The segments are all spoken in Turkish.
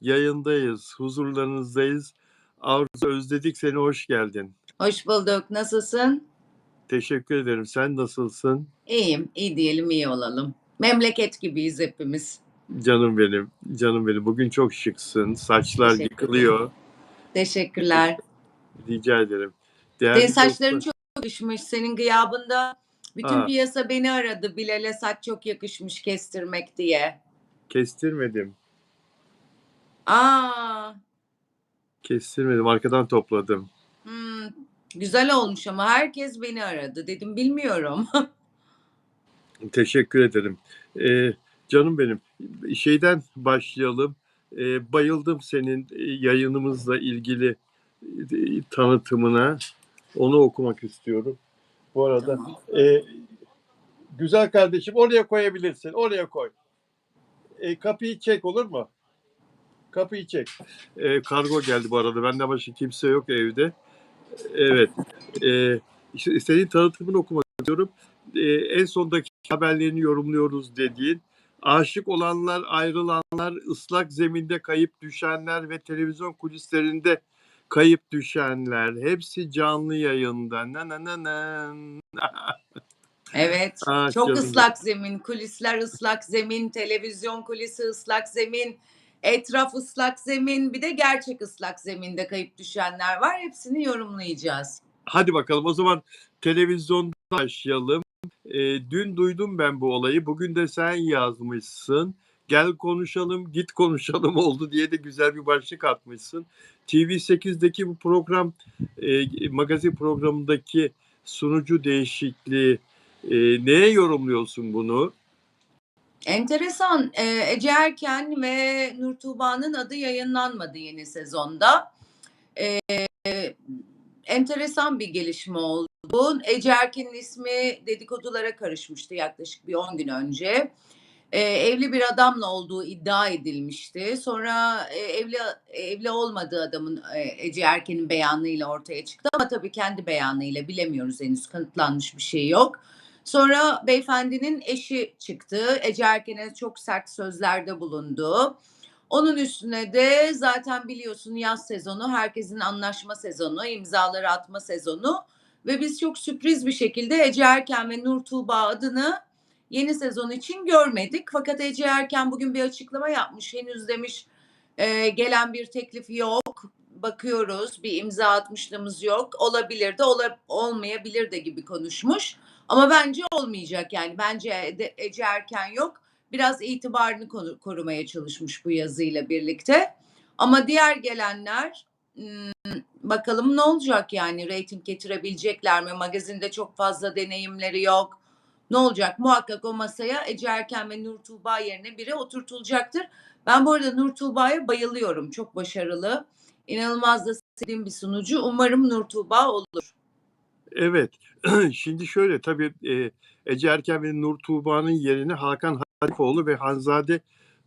yayındayız, huzurlarınızdayız. Arzu, özledik seni, hoş geldin. Hoş bulduk. Nasılsın? Teşekkür ederim. Sen nasılsın? İyiyim. İyi diyelim, iyi olalım. Memleket gibiyiz hepimiz. Canım benim, canım benim. Bugün çok şıksın. Saçlar Teşekkür ederim. yıkılıyor. Teşekkürler. Rica ederim. Senin Değerli saçların dostlar. çok yakışmış. Senin gıyabında bütün Aa, piyasa beni aradı. Bilal'e saç çok yakışmış kestirmek diye. kestirmedim. Aa, Kestirmedim. Arkadan topladım. güzel olmuş ama herkes beni aradı. Dedim bilmiyorum. Teşekkür ederim. Canım benim. Şeyden başlayalım. Bayıldım senin yayınımızla ilgili tanıtımına. Onu okumak istiyorum. Bu arada Tamam. güzel kardeşim, oraya koyabilirsin. Oraya koy. Kapıyı çek, olur mu? Kapıyı çek. Kargo geldi bu arada. Benden başka kimse yok evde. Evet. İşte senin tanıtımını okumak istiyorum. En sondaki haberlerini yorumluyoruz dediğin, aşık olanlar, ayrılanlar, ıslak zeminde kayıp düşenler ve televizyon kulislerinde kayıp düşenler, hepsi canlı yayında. Evet. Ah Çok canım benim. ıslak zemin. Kulisler ıslak zemin. Televizyon kulisi ıslak zemin. Etraf ıslak zemin. Bir de gerçek ıslak zeminde kayıp düşenler var. Hepsini yorumlayacağız. Hadi bakalım, o zaman televizyonda başlayalım. Dün duydum ben bu olayı. Bugün de sen yazmışsın. Gel konuşalım, git konuşalım oldu diye de güzel bir başlık atmışsın. TV8'deki bu program, magazin programındaki sunucu değişikliği, neye yorumluyorsun bunu? Enteresan. Ece Erken ve Nur Tuğba'nın adı yayınlanmadı yeni sezonda. Enteresan bir gelişme oldu. Ece Erken'in ismi dedikodulara karışmıştı yaklaşık bir 10 gün önce. Evli bir adamla olduğu iddia edilmişti. Sonra evli olmadığı adamın Ece Erken'in beyanıyla ortaya çıktı ama tabii kendi beyanıyla bilemiyoruz, henüz kanıtlanmış bir şey yok. Sonra beyefendinin eşi çıktı. Ece Erken'e çok sert sözlerde bulundu. Onun üstüne de zaten biliyorsun yaz sezonu, herkesin anlaşma sezonu, imzaları atma sezonu ve biz çok sürpriz bir şekilde Ece Erken ve Nur Tuğba adını yeni sezon için görmedik. Fakat Ece Erken bugün bir açıklama yapmış. Henüz demiş gelen bir teklif yok. Bakıyoruz, bir imza atmışlığımız yok. Olabilir de olmayabilir de gibi konuşmuş. Ama bence olmayacak yani. Bence Ece Erken yok. Biraz itibarını korumaya çalışmış bu yazıyla birlikte. Ama diğer gelenler bakalım ne olacak yani, reyting getirebilecekler mi? Magazinde çok fazla deneyimleri yok. Ne olacak? Muhakkak o masaya Ece Erken ve Nur Tuğba yerine biri oturtulacaktır. Ben bu arada Nur Tuğba'ya bayılıyorum. Çok başarılı. İnanılmaz da sevdiğim bir sunucu. Umarım Nur Tuğba olur. Evet. Şimdi şöyle, tabii Ece Erken ve Nur Tuğba'nın yerine Hakan Hatipoğlu ve Hanzade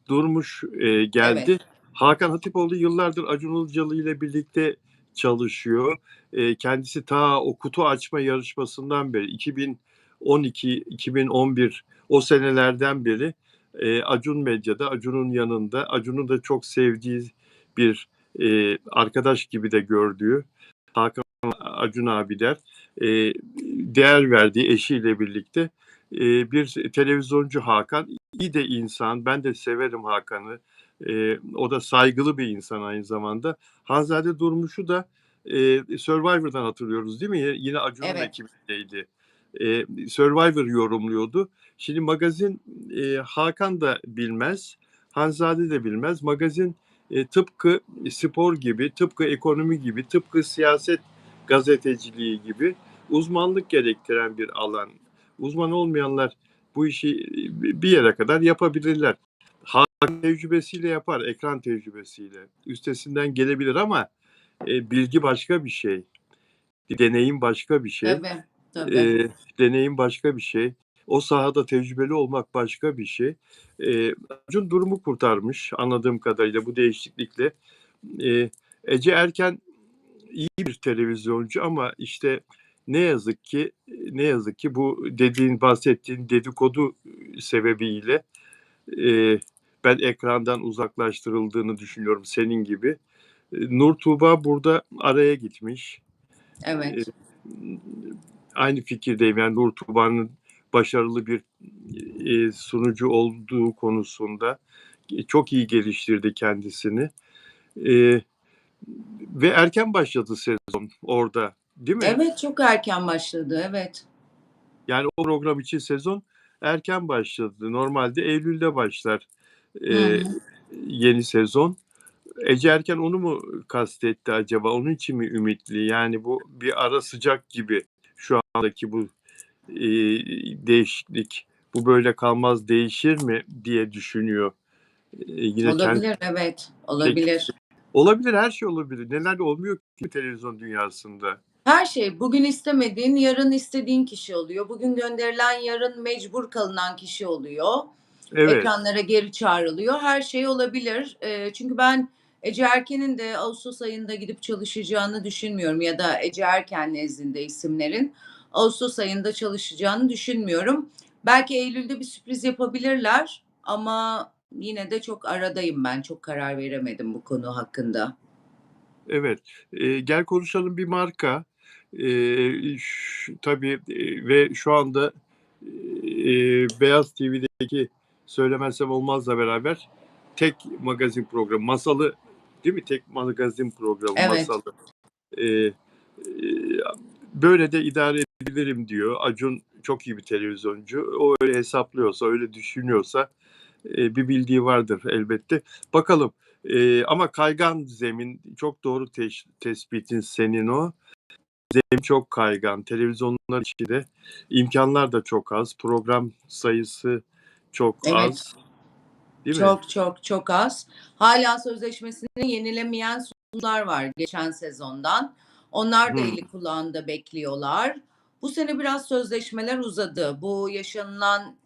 Durmuş geldi. Evet. Hakan Hatipoğlu yıllardır Acun Ilıcalı ile birlikte çalışıyor. Kendisi ta o kutu açma yarışmasından beri 2012-2011 o senelerden beri Acun Medya'da, Acun'un yanında, Acun'un da çok sevdiği bir arkadaş gibi de gördüğü Hakan Acun abi der, değer verdiği eşiyle birlikte bir televizyoncu Hakan. İyi de insan, ben de severim Hakan'ı. O da saygılı bir insan aynı zamanda. Hanzade Durmuş'u da Survivor'dan hatırlıyoruz değil mi? Yine Acun'un Evet. ekibindeydi. Survivor yorumluyordu. Şimdi magazin, Hakan da bilmez, Hanzade de bilmez. Magazin tıpkı spor gibi, tıpkı ekonomi gibi, tıpkı siyaset gazeteciliği gibi uzmanlık gerektiren bir alan. Uzman olmayanlar bu işi bir yere kadar yapabilirler. Hakan tecrübesiyle yapar, ekran tecrübesiyle. Üstesinden gelebilir ama bilgi başka bir şey. Deneyim başka bir şey. Tabii. Tabii. Deneyim başka bir şey. O sahada tecrübeli olmak başka bir şey. Acun durumu kurtarmış anladığım kadarıyla bu değişiklikle. Ece Erken iyi bir televizyoncu ama işte ne yazık ki bu bahsettiğin dedikodu sebebiyle ben ekrandan uzaklaştırıldığını düşünüyorum senin gibi. Nur Tuğba burada araya gitmiş. Eee, Evet. Aynı fikirdeyim. Yani Nur Tuğba'nın başarılı bir sunucu olduğu konusunda çok iyi geliştirdi kendisini. Eee, Ve erken başladı sezon orada, değil mi? Evet, çok erken başladı. Evet. Yani o program için sezon erken başladı. Normalde eylülde başlar Hı eee, hı. yeni sezon. Ece Erken onu mu kastetti acaba? Onun için mi ümitli? Yani bu bir ara sıcak gibi şu andaki bu değişiklik. Bu böyle kalmaz değişir mi diye düşünüyor. Yine kendi Olabilir, evet. teklif. Olabilir. Olabilir, her şey olabilir. Neler olmuyor ki televizyon dünyasında? Her şey bugün istemediğin, yarın istediğin kişi oluyor. Bugün gönderilen, yarın mecbur kalınan kişi oluyor. Evet. Ekranlara geri çağrılıyor. Her şey olabilir. Çünkü ben Ece Erken'in de ağustos ayında gidip çalışacağını düşünmüyorum ya da Ece Erken nezdinde isimlerin ağustos ayında çalışacağını düşünmüyorum. Belki eylülde bir sürpriz yapabilirler ama yine de çok aradayım ben. Çok karar veremedim bu konu hakkında. Evet. Gel Konuşalım bir marka. Tabii, ve şu anda, Beyaz TV'deki Söylemezsem Olmaz'la beraber tek magazin programı, Masal'ı değil mi? Tek magazin programı Evet, Masal'ı. Eee, eee, Böyle de idare edebilirim diyor. Acun çok iyi bir televizyoncu. O öyle hesaplıyorsa, öyle düşünüyorsa bir bildiği vardır elbette. Bakalım. Ama kaygan zemin, çok doğru tespitin senin o. Zemin çok kaygan. Televizyonlar içinde imkanlar da çok az. Program sayısı çok evet. az. Değil mi? Çok, çok, çok az. Hâlâ sözleşmesini yenilemeyen sunucular var geçen sezondan. Onlar da Hımm. eli kulağında bekliyorlar. Bu sene biraz sözleşmeler uzadı. Bu yaşanılan,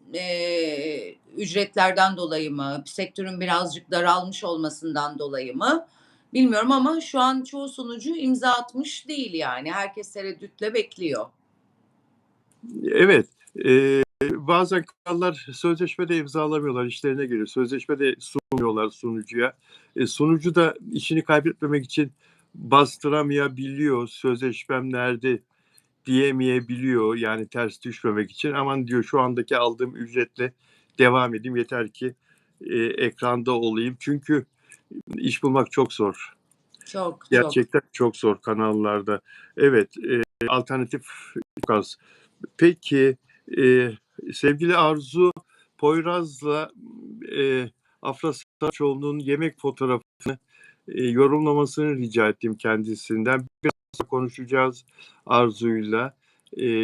ücretlerden dolayı mı, sektörün birazcık daralmış olmasından dolayı mı bilmiyorum ama şu an çoğu sunucu imza atmış değil yani. Herkes tereddütle bekliyor. Evet. Bazen kanallar sözleşme de imzalamıyorlar, işlerine geliyor. Sözleşme de sunmuyorlar sunucuya. Sunucu da işini kaybetmemek için bastıramayabiliyor. Sözleşmem nerede diyemeyebiliyor, yani ters düşmemek için. Aman diyor, şu andaki aldığım ücretle devam edeyim, yeter ki ekranda olayım. Çünkü iş bulmak çok zor. Çok, çok. Gerçekten çok zor kanallarda. Evet, alternatif çok az. Peki, sevgili Arzu Poyraz'la Afra Saraçoğlu'nun yemek fotoğrafını yorumlamasını rica ettim kendisinden. Biraz konuşacağız Arzu'yla.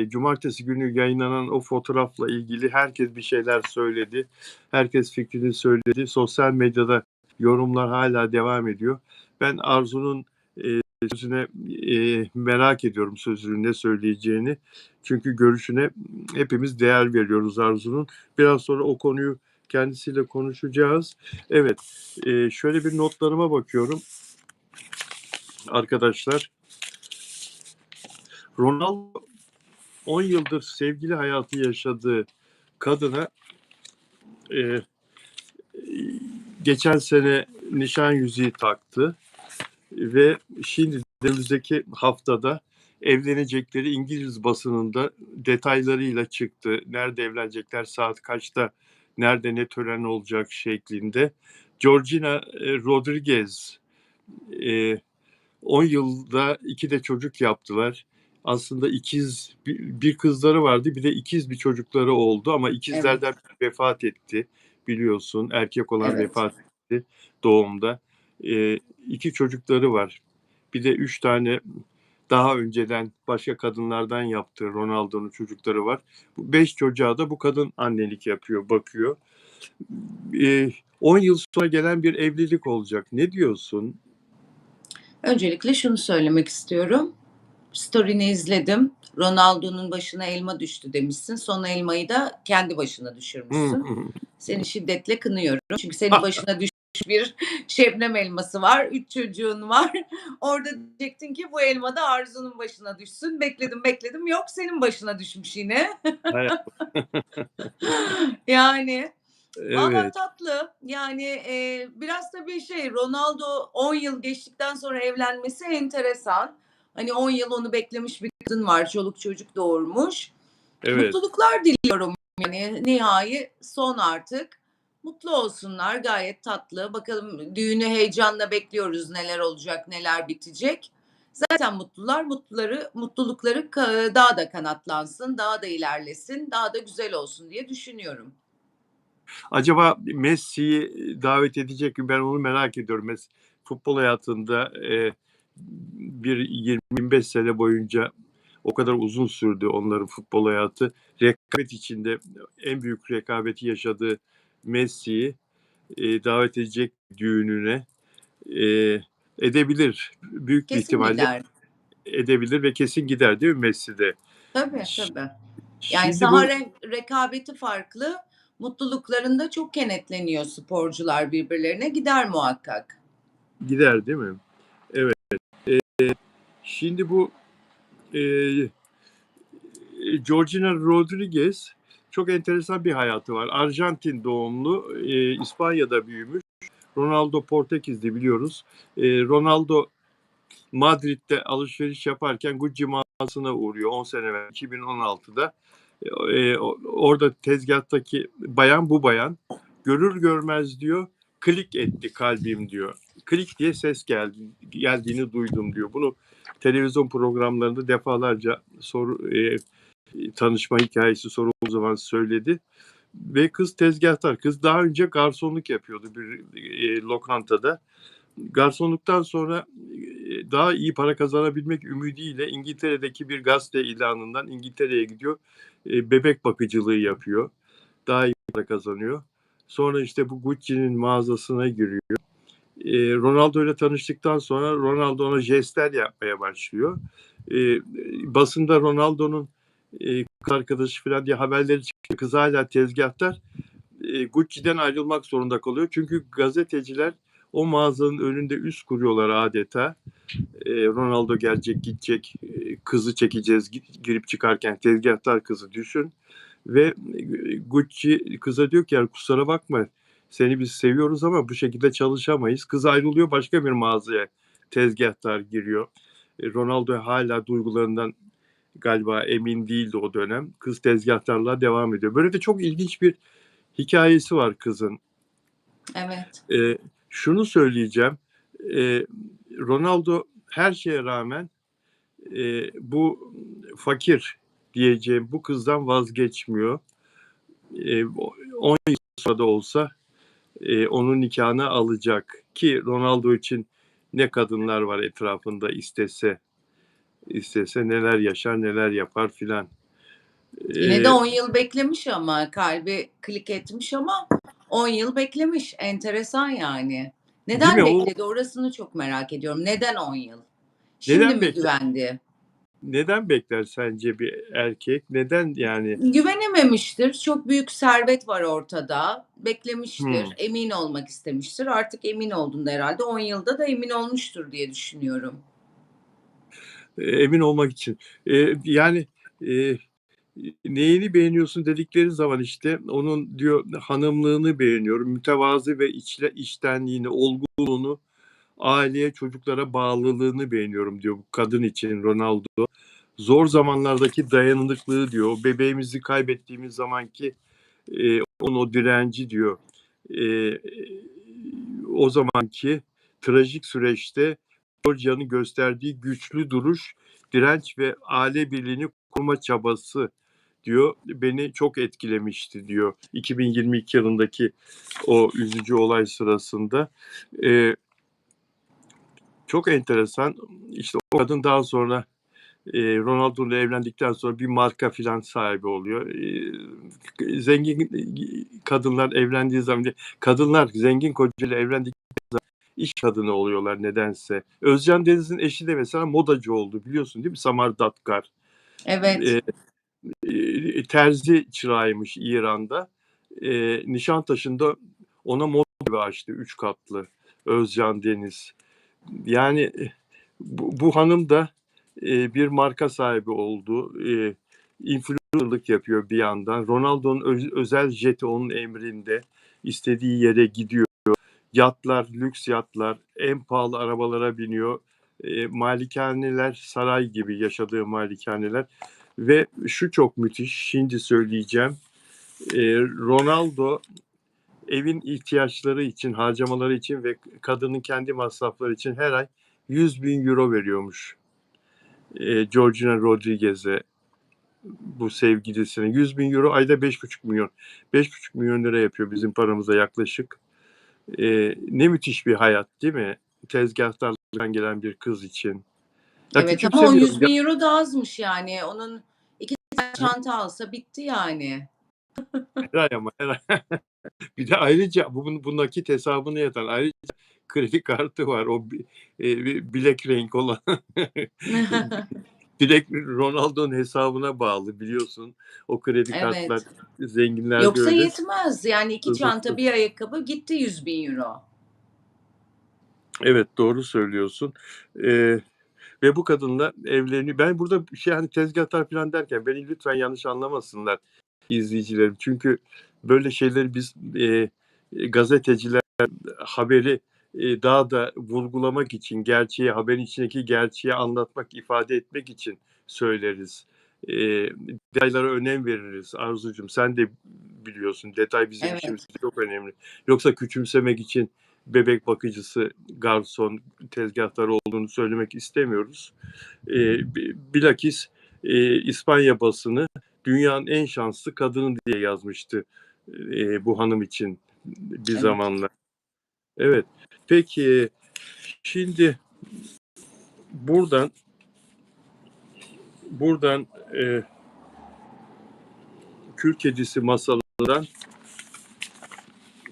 Cumartesi günü yayınlanan o fotoğrafla ilgili herkes bir şeyler söyledi. Herkes fikrini söyledi. Sosyal medyada yorumlar hala devam ediyor. Ben Arzu'nun sözüne merak ediyorum, sözünün ne söyleyeceğini. Çünkü görüşüne hepimiz değer veriyoruz Arzu'nun. Biraz sonra o konuyu kendisiyle konuşacağız. Evet, şöyle bir notlarıma bakıyorum arkadaşlar. Ronaldo 10 yıldır sevgili hayatı yaşadığı kadına e, geçen sene nişan yüzüğü taktı ve şimdi önümüzdeki haftada evlenecekleri İngiliz basınında detaylarıyla çıktı. Nerede evlenecekler, saat kaçta, nerede ne tören olacak şeklinde. Georgina Rodriguez, e, 10 yılda 2 de çocuk yaptılar. Aslında ikiz bir kızları vardı, bir de ikiz bir çocukları oldu ama ikizlerden Evet, biri vefat etti, biliyorsun. Erkek olan evet. vefat etti doğumda. 2 çocukları var. Bir de 3 tane daha önceden başka kadınlardan yaptığı Ronaldo'nun çocukları var. Bu 5 çocuğa da bu kadın annelik yapıyor, bakıyor. 10 yıl sonra gelen bir evlilik olacak. Ne diyorsun? Öncelikle şunu söylemek istiyorum. Story'ni izledim. Ronaldo'nun başına elma düştü demişsin. Son elmayı da kendi başına Hı düşürmüşsün. hı. Seni şiddetle kınıyorum. Çünkü senin başına düşmüş bir şebnem elması var. 3 çocuğun var. Orada diyecektin ki bu elma da Arzu'nun başına düşsün. Bekledim bekledim. Yok senin başına düşmüş yine. Hay Yani Valla Evet, tatlı. Yani, biraz tabii Ronaldo 10 yıl geçtikten sonra evlenmesi enteresan. Hani 10 yıl onu beklemiş bir kadın var, çoluk çocuk doğurmuş. evet. Mutluluklar diliyorum yani nihai son artık. Mutlu olsunlar, gayet tatlı. Bakalım düğünü heyecanla bekliyoruz, neler olacak, neler bitecek. Zaten mutlular, mutlulukları daha da kanatlansın, daha da ilerlesin, daha da güzel olsun diye düşünüyorum. Acaba Messi'yi davet edecek mi? Ben onu merak ediyorum. Futbol hayatında bir 20-25 sene boyunca o kadar uzun sürdü onların futbol hayatı. Rekabet içinde en büyük rekabeti yaşadığı Messi'yi davet edecek düğününe e, edebilir. Büyük bir Kesin ihtimalle gider. edebilir ve kesin gider değil mi Messi de? Tabii, Ş- tabii. Yani Şimdi saha bu rekabeti farklı, mutluluklarında çok kenetleniyor sporcular birbirlerine, gider muhakkak. gider değil mi? Evet. Şimdi bu e, Georgina Rodriguez çok enteresan bir hayatı var. Arjantin doğumlu, İspanya'da büyümüş. Ronaldo Portekizli biliyoruz. Ronaldo Madrid'de alışveriş yaparken Gucci mağazasına uğruyor 10 sene evvel 2016'da. Orada tezgahtaki bayan bu bayan görür görmez diyor klik etti kalbim diyor. Klik diye ses geldiğini duydum diyor. Bunu televizyon programlarında defalarca tanışma hikayesi sorulduğu zaman söyledi. Ve kız tezgahtar. Kız daha önce garsonluk yapıyordu bir lokantada. Garsonluktan sonra daha iyi para kazanabilmek ümidiyle İngiltere'deki bir gazete ilanından İngiltere'ye gidiyor. Bebek bakıcılığı yapıyor. Daha iyi para kazanıyor. Sonra işte bu Gucci'nin mağazasına giriyor. Ronaldo ile tanıştıktan sonra Ronaldo ona jestler yapmaya başlıyor. E, Basında Ronaldo'nun kız arkadaşı falan diye haberleri çıkıyor. Kız hala tezgahtar. Gucci'den ayrılmak zorunda kalıyor. Çünkü gazeteciler o mağazanın önünde üst kuruyorlar adeta. Ronaldo gelecek gidecek, kızı çekeceğiz girip çıkarken tezgahtar kızı düşün. Ve Gucci kıza diyor ki yani kusura bakma seni biz seviyoruz ama bu şekilde çalışamayız. Kız ayrılıyor başka bir mağazaya tezgahtar giriyor. Ronaldo hala duygularından galiba emin değildi o dönem. Kız tezgahtarlığa devam ediyor. Böyle de çok ilginç bir hikayesi var kızın. Evet. Şunu söyleyeceğim. E, Ronaldo her şeye rağmen bu fakir diyeceğim bu kızdan vazgeçmiyor. 10 yıl sonra da olsa onun nikahını alacak ki Ronaldo için ne kadınlar var etrafında istese neler yaşar neler yapar filan. Yine de E, 10 yıl beklemiş ama kalbi klik etmiş ama 10 yıl beklemiş. Enteresan yani. Değil mi? Neden bekledi? Orasını çok merak ediyorum. Neden 10 yıl? Şimdi Neden mi bekler? güvendi? Neden bekler sence bir erkek? Neden yani? Güvenememiştir. Çok büyük servet var ortada. Hmm, Beklemiştir. Emin olmak istemiştir. Artık emin olduğunda herhalde 10 yılda da emin olmuştur diye düşünüyorum. emin olmak için. Yani e, neyini beğeniyorsun dedikleri zaman işte onun diyor hanımlığını beğeniyorum. Mütevazı ve içtenliğini, olgunluğunu, aileye, çocuklara bağlılığını beğeniyorum diyor bu kadın için Ronaldo. Zor zamanlardaki dayanıklılığı diyor. O bebeğimizi kaybettiğimiz zamanki onun o direnci diyor. E, O zamanki trajik süreçte Georgia'nın gösterdiği güçlü duruş, direnç ve aile birliğini kurma çabası diyor. Beni çok etkilemişti diyor. 2022 yılındaki o üzücü olay sırasında. Ee, Çok enteresan. İşte o kadın daha sonra Ronaldo ile evlendikten sonra bir marka filan sahibi oluyor. Zengin kadınlar evlendiği zaman, kadınlar zengin kocayla evlendik iş kadını oluyorlar nedense. Özcan Deniz'in eşi de mesela modacı oldu biliyorsun değil mi? Samar Datkar. Evet. E, Terzi çırağıymış İran'da. Nişantaşı'nda ona moda evi açtı 3 katlı Özcan Deniz. Yani bu hanım da bir marka sahibi oldu. Influencerlık yapıyor bir yandan. Ronaldo'nun özel jeti onun emrinde. istediği yere gidiyor. Yatlar, lüks yatlar, en pahalı arabalara biniyor. Malikaneler, saray gibi yaşadığı malikaneler. Ve şu çok müthiş, şimdi söyleyeceğim. Ronaldo evin ihtiyaçları için, harcamaları için ve kadının kendi masrafları için her ay 100.000 euro veriyormuş. Georgina Rodriguez'e, bu sevgilisine. 100.000 euro ayda 5,5 milyon. 5,5 milyon lira yapıyor bizim paramıza yaklaşık. Ne müthiş bir hayat değil mi? Tezgahtarlardan gelen bir kız için. Ya Evet ama o küçümsemiyorum. 100.000 euro da azmış yani. Onun 2 tane çanta alsa bitti yani. Her ay ama her ay. Bir de ayrıca bu nakit hesabına yatan ayrıca kredi kartı var. O bilek renk olan. Direkt Ronaldo'nun hesabına bağlı, biliyorsun. O kredi kartlar Evet. zenginlerde Yoksa öyle. yetmez. Yani 2 çanta, bir ayakkabı gitti 100.000 euro. Evet, doğru söylüyorsun. Ve bu kadınla evleniyor. Ben burada hani tezgahtar falan derken beni lütfen yanlış anlamasınlar izleyicilerim. Çünkü böyle şeyleri biz gazeteciler haberi daha da vurgulamak için, gerçeği, haberin içindeki gerçeği anlatmak, ifade etmek için söyleriz. Detaylara önem veririz Arzucuğum. Sen de biliyorsun, detay bizim Evet. işimizde çok önemli. Yoksa küçümsemek için bebek bakıcısı, garson, tezgahtar olduğunu söylemek istemiyoruz. Bilakis İspanya basını dünyanın en şanslı kadını diye yazmıştı bu hanım için bir Evet. zamanlar. Evet. Peki şimdi buradan Kül Kedisi masalından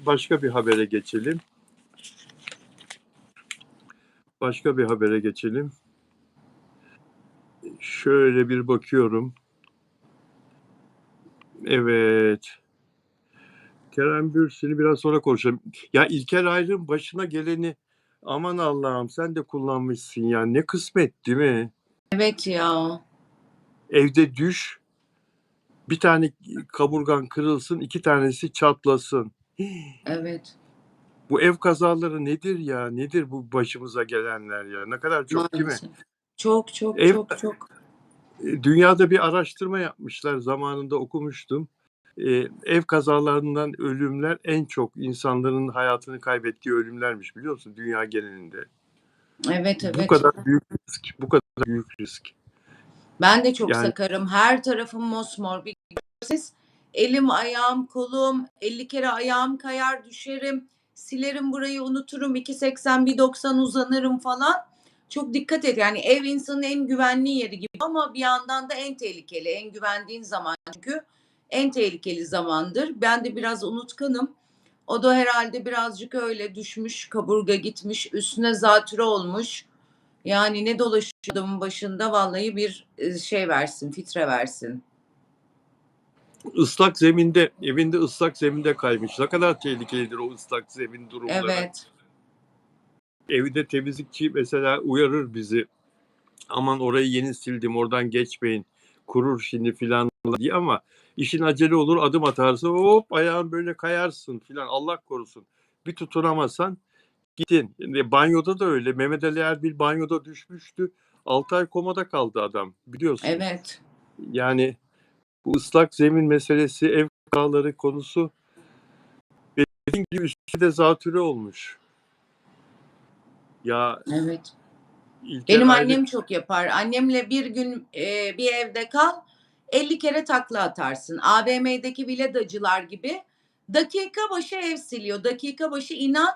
başka bir habere geçelim. Şöyle bir bakıyorum. Evet. Kerem Bürsin'i biraz sonra konuşalım. Ya İlker Ayrık'ın başına geleni, aman Allah'ım, sen de kullanmışsın ya. Ne kısmet değil mi? Evet ya. Evde düş, bir tane kaburgan kırılsın, 2 tanesi çatlasın. Evet. Bu ev kazaları nedir ya? Nedir bu başımıza gelenler ya? Ne kadar çok değil mi? Maalesef. Çok çok Ev çok çok. Dünyada bir araştırma yapmışlar, zamanında okumuştum. Ev kazalarından ölümler en çok insanların hayatını kaybettiği ölümlermiş, biliyor musun, dünya genelinde. Evet Bu evet. kadar büyük risk, bu kadar büyük risk. Ben de çok Yani sakarım. Her tarafım mosmor. Bir görseniz elim, ayağım, kolum, 50 kere ayağım kayar, düşerim. Silerim burayı, unuturum. 2,80, 1,90 uzanırım falan. Çok dikkat et. Yani ev insanın en güvenli yeri gibi ama bir yandan da en tehlikeli. En güvendiğin zaman çünkü en tehlikeli zamandır. Ben de biraz unutkanım. O da herhalde birazcık öyle düşmüş, kaburga gitmiş, üstüne zatürre olmuş. Yani ne dolaşıyor adamın başında, vallahi bir şey versin, fitre versin. ıslak zeminde, evinde ıslak zeminde kaymış. Ne kadar tehlikelidir o ıslak zemin durumları. Evet. Evde temizlikçi mesela uyarır bizi. Aman orayı yeni sildim, oradan geçmeyin, kurur şimdi filan diye, ama işin acele olur, adım atarsın, hop ayağın böyle kayarsın filan, Allah korusun. Bir tutunamasan gittin. Banyoda da öyle. Mehmet Ali Erbil banyoda düşmüştü. 6 ay komada kaldı adam, biliyorsun. Evet. Yani bu ıslak zemin meselesi, ev kazaları konusu, dediğim gibi üstüne de zatürre olmuş. Ya Evet. İlker Benim Ayrık annem çok yapar. Annemle bir gün bir evde kal, 50 kere takla atarsın. AVM'deki villadacılar gibi dakika başı ev siliyor. Dakika başı, inan,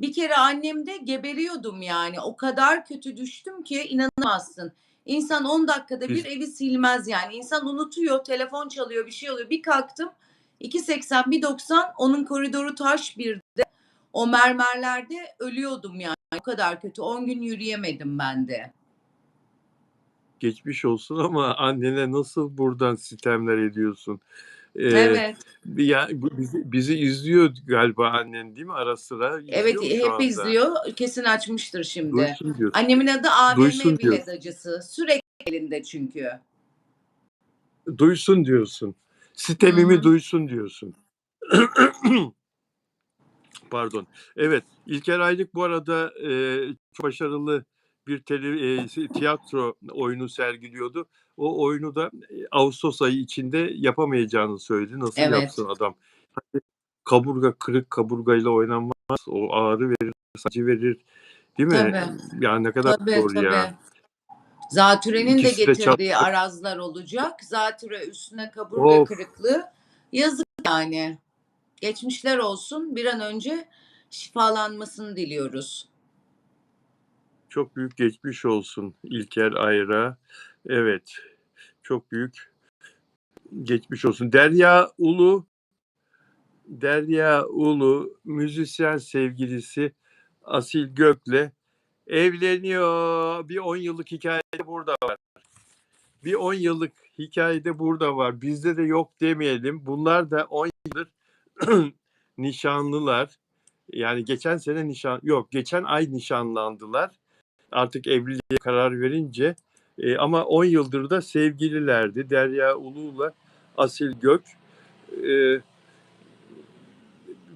bir kere annemde geberiyordum yani. O kadar kötü düştüm ki inanamazsın. İnsan 10 dakikada bir biz evi silmez yani. İnsan unutuyor, telefon çalıyor, bir şey oluyor. Bir kalktım, 2,80, 1,90, onun koridoru taş bir, o mermerlerde ölüyordum yani. O kadar kötü. 10 gün yürüyemedim ben de. geçmiş olsun, ama annene nasıl buradan sitemler ediyorsun? Ee, Evet. Ya bizi izliyor galiba annen, değil mi? Ara sıra Evet, izliyor mu şu hep anda? izliyor. Kesin açmıştır şimdi. Duysun diyorsun. Annemin adı AVM Duysun diyorsun. villadacısı. Sürekli elinde çünkü. Duysun diyorsun. Hı Sitemimi hı. duysun diyorsun. Pardon. Evet, İlker Aylık bu arada çok başarılı bir tiyatro oyunu sergiliyordu. O oyunu da Ağustos ayı içinde yapamayacağını söyledi. Nasıl Evet. yapsın adam? Hani kaburga, kırık kaburgayla oynanmaz. O ağrı verir, sancı verir. Değil mi? Tabii. Yani ne kadar Tabii, zor ya. tabii. Zatürenin de İkisi de getirdiği çalışacak. arazlar olacak. Zatüre üstüne kaburga Of, kırıklığı. Yazık yani. Geçmişler olsun. Bir an önce şifalanmasını diliyoruz. çok büyük geçmiş olsun İlker Ayra. Evet, çok büyük geçmiş olsun. Derya Ulu müzisyen sevgilisi Asil Gök'le evleniyor. Bir 10 yıllık hikayede burada var. Bir 10 yıllık hikayede burada var. Bizde de yok demeyelim. Bunlar da 10 yıldır nişanlılar. Yani geçen ay nişanlandılar. Artık evliliğe karar verince ama 10 yıldır da sevgililerdi. Derya Ulu'la Asil Gök. E,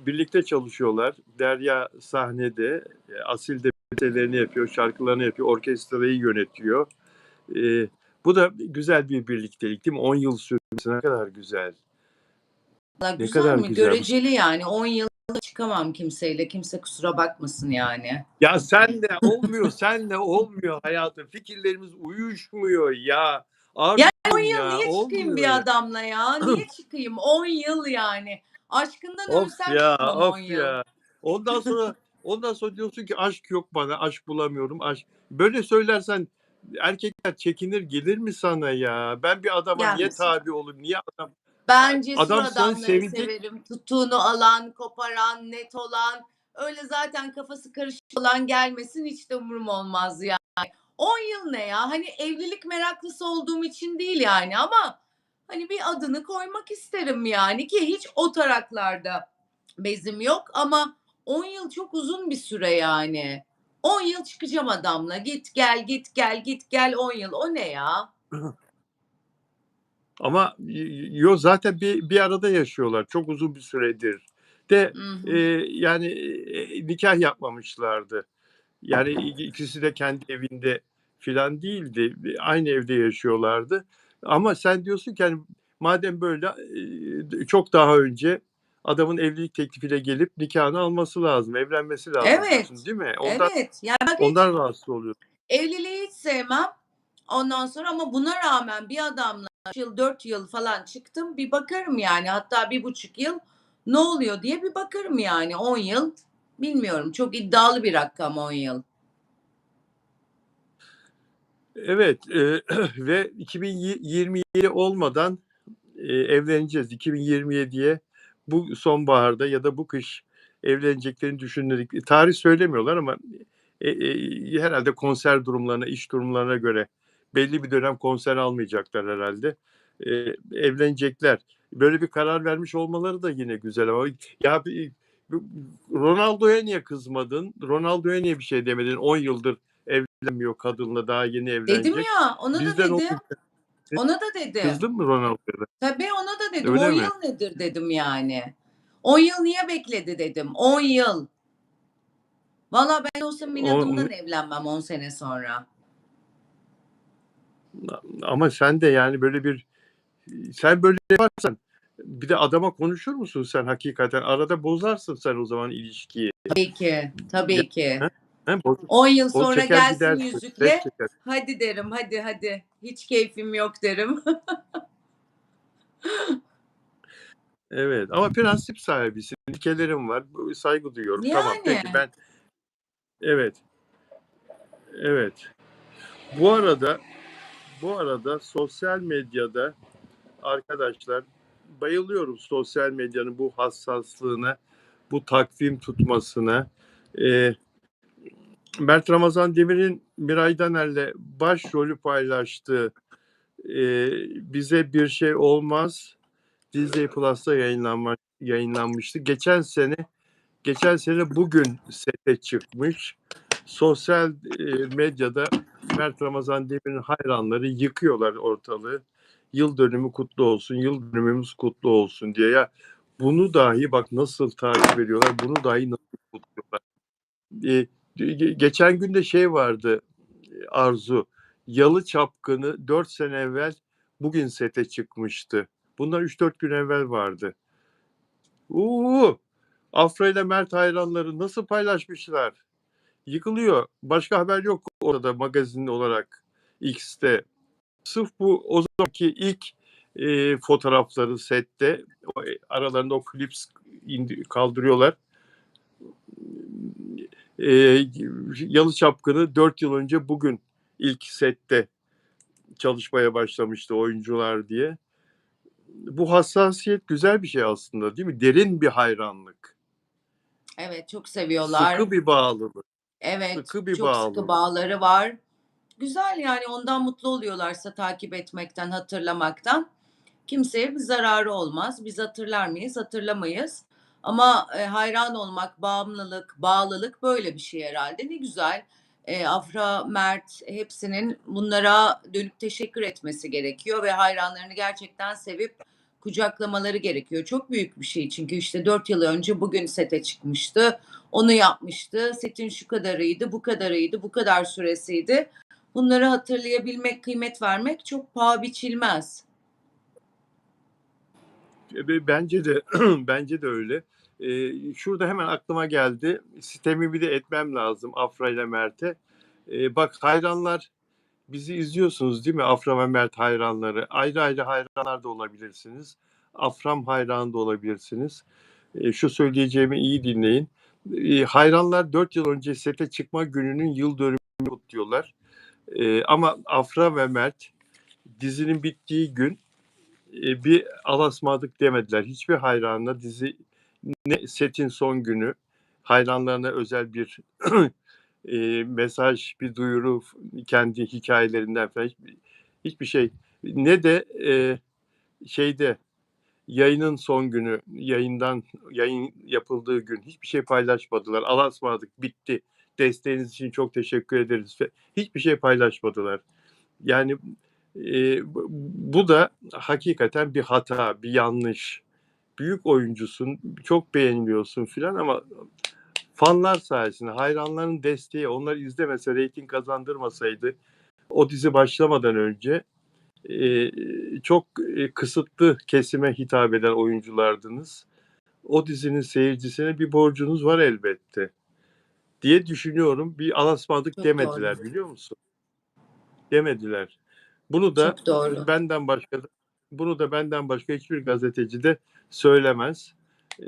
Birlikte çalışıyorlar. Derya sahnede, Asil de bestelerini yapıyor, şarkılarını yapıyor, orkestrayı yönetiyor. Bu da güzel bir birliktelik değil mi? 10 yıl sürmesi ne kadar güzel. Valla Ne güzel kadar mi? güzel bu. Göreceli yani. 10 yılda çıkamam kimseyle. Kimse kusura bakmasın yani. Ya sen de olmuyor hayatım. Fikirlerimiz uyuşmuyor ya. Yani 10 Arzucuğum yıl ya, niye çıkayım olmuyor bir ya. adamla ya? Niye çıkayım? 10 yıl yani. Aşkından Of ölsem ya, çıkmam 10 of yıl. ya. Ondan sonra diyorsun ki aşk yok bana, aşk bulamıyorum, aşk. Böyle söylersen erkekler çekinir gelir mi sana ya? Ben bir adama niye Gelmesin. tabi olayım? Niye Ben cesur adam sana adamları sevecek? severim. Tuttuğunu alan, koparan, net olan. Öyle zaten kafası karışık olan gelmesin, hiç de umurum olmaz yani. 10 yıl ne ya? Hani evlilik meraklısı olduğum için değil yani, ama hani bir adını koymak isterim yani, ki hiç o taraklarda bezim yok, ama 10 yıl çok uzun bir süre yani. 10 yıl çıkacağım adamla. Git gel, git gel, git gel 10 yıl. O ne ya? Ama zaten bir arada yaşıyorlar çok uzun bir süredir. De Hı hı. yani nikah yapmamışlardı. Yani ikisi de kendi evinde filan değildi. Aynı evde yaşıyorlardı. Ama sen diyorsun ki hani madem böyle çok daha önce adamın evlilik teklifiyle gelip nikahını alması lazım, evlenmesi lazım diyorsun, Evet. değil mi? Ondan Evet. Yani bak, hiç ondan rahatsız oluyorsun. evliliği hiç sevmem. Ondan sonra, ama buna rağmen bir adamla 3 yıl 4 yıl falan çıktım. Bir bakarım yani, hatta 1,5 yıl ne oluyor diye bir bakarım yani. 10 yıl bilmiyorum, çok iddialı bir rakam 10 yıl. Evet, ve 2027 olmadan evleneceğiz. 2027'ye bu sonbaharda ya da bu kış evleneceklerini düşündük. Tarih söylemiyorlar ama herhalde konser durumlarına, iş durumlarına göre belli bir dönem konser almayacaklar herhalde. Evlenecekler. Böyle bir karar vermiş olmaları da yine güzel ama ya Ronaldo'ya niye kızmadın? Ronaldo'ya niye bir şey demedin? 10 yıldır evlenmiyor kadınla, daha yeni Dedim evlenecek. ya, ona da Bizden dedim. olmayacak. Ona da dedim. Kızdın mı Ronaldo'ya? Tabii, ona da dedim. 10 Öyle mi? yıl nedir dedim yani. 10 yıl niye bekledi dedim. 10 yıl. Valla ben olsam O, inadımdan evlenmem 10 sene sonra. ama sen de yani sen böyle yaparsan bir de adama konuşur musun sen hakikaten? Arada bozarsın sen o zaman ilişkiyi. Tabii ki. Ya, Tabii ki. he? He, 10 yıl boz sonra çeker gelsin gidersin. Stres yüzükle. çeker. Hadi derim, hadi hadi. Hiç keyfim yok derim. Evet ama prensip sahibisin. İlkelerim var. Saygı duyuyorum. Tamam Yani. peki evet evet. Bu arada sosyal medyada arkadaşlar bayılıyorum sosyal medyanın bu hassaslığına, bu takvim tutmasına. Ee, Mert Ramazan Demir'in Miray Daner'le başrolü paylaştığı Bize Bir Şey Olmaz Disney Plus'ta yayınlanmıştı. Geçen sene bugün sete çıkmış. Sosyal medyada Mert Ramazan Demir'in hayranları yıkıyorlar ortalığı. Yıl dönümü kutlu olsun, yıl dönümümüz kutlu olsun diye. Ya Bunu dahi bak nasıl takip ediyorlar, bunu dahi nasıl kutluyorlar. Geçen gün de şey vardı, Arzu. Yalı Çapkını 4 sene evvel bugün sete çıkmıştı. Bundan 3-4 gün evvel vardı. Afra ile Mert hayranları nasıl paylaşmışlar? Yıkılıyor. Başka haber yok orada magazin olarak X'te. Sırf bu o zamanki ilk fotoğrafları sette aralarında o klips kaldırıyorlar. Yalı Çapkını 4 yıl önce bugün ilk sette çalışmaya başlamıştı oyuncular diye. Bu hassasiyet güzel bir şey aslında, değil mi? Derin bir hayranlık. Evet, çok seviyorlar. Sıkı bir bağlılık. Evet, Sıkı bir çok sıkı bağlılık. bağları var. Güzel, yani ondan mutlu oluyorlarsa takip etmekten, hatırlamaktan kimseye bir zararı olmaz. Biz hatırlar mıyız? Hatırlamayız. Ama, hayran olmak, bağımlılık, bağlılık böyle bir şey herhalde. Ne güzel. Afra, Mert hepsinin bunlara dönüp teşekkür etmesi gerekiyor ve hayranlarını gerçekten sevip kucaklamaları gerekiyor. Çok büyük bir şey çünkü işte 4 yıl önce bugün sete çıkmıştı. Onu yapmıştı. Setin şu kadarıydı, bu kadarıydı, bu kadar süresiydi. Bunları hatırlayabilmek, kıymet vermek çok paha biçilmez. Bence de bence de öyle. Şurada hemen aklıma geldi. Sitemimi de etmem lazım Afra ile Mert'e. Bak hayranlar bizi izliyorsunuz değil mi? Afra ve Mert hayranları. Ayrı ayrı hayranlar da olabilirsiniz. Afram hayranı da olabilirsiniz. Şu söyleyeceğimi iyi dinleyin. Hayranlar 4 yıl önce sete çıkma gününün yıl dönümünü kutluyorlar. Ama Afra ve Mert dizinin bittiği gün bir alasmadık demediler. Hiçbir hayranına dizi ne setin son günü hayranlarına özel bir mesaj, bir duyuru kendi hikayelerinden falan hiçbir şey ne de şeyde yayının son günü yayın yapıldığı gün hiçbir şey paylaşmadılar. Alasmadık bitti. Desteğiniz için çok teşekkür ederiz. Hiçbir şey paylaşmadılar. Yani bu da hakikaten bir hata, bir yanlış. Büyük oyuncusun, çok beğeniliyorsun filan ama fanlar sayesinde, hayranların desteği, onlar izlemese, reyting kazandırmasaydı o dizi başlamadan önce çok kısıtlı kesime hitap eden oyunculardınız. O dizinin seyircisine bir borcunuz var elbette diye düşünüyorum. Bir alasmadık Çok doğru. demediler biliyor musun? Demediler. Bunu da Çok doğru. benden başka hiçbir gazeteci de söylemez.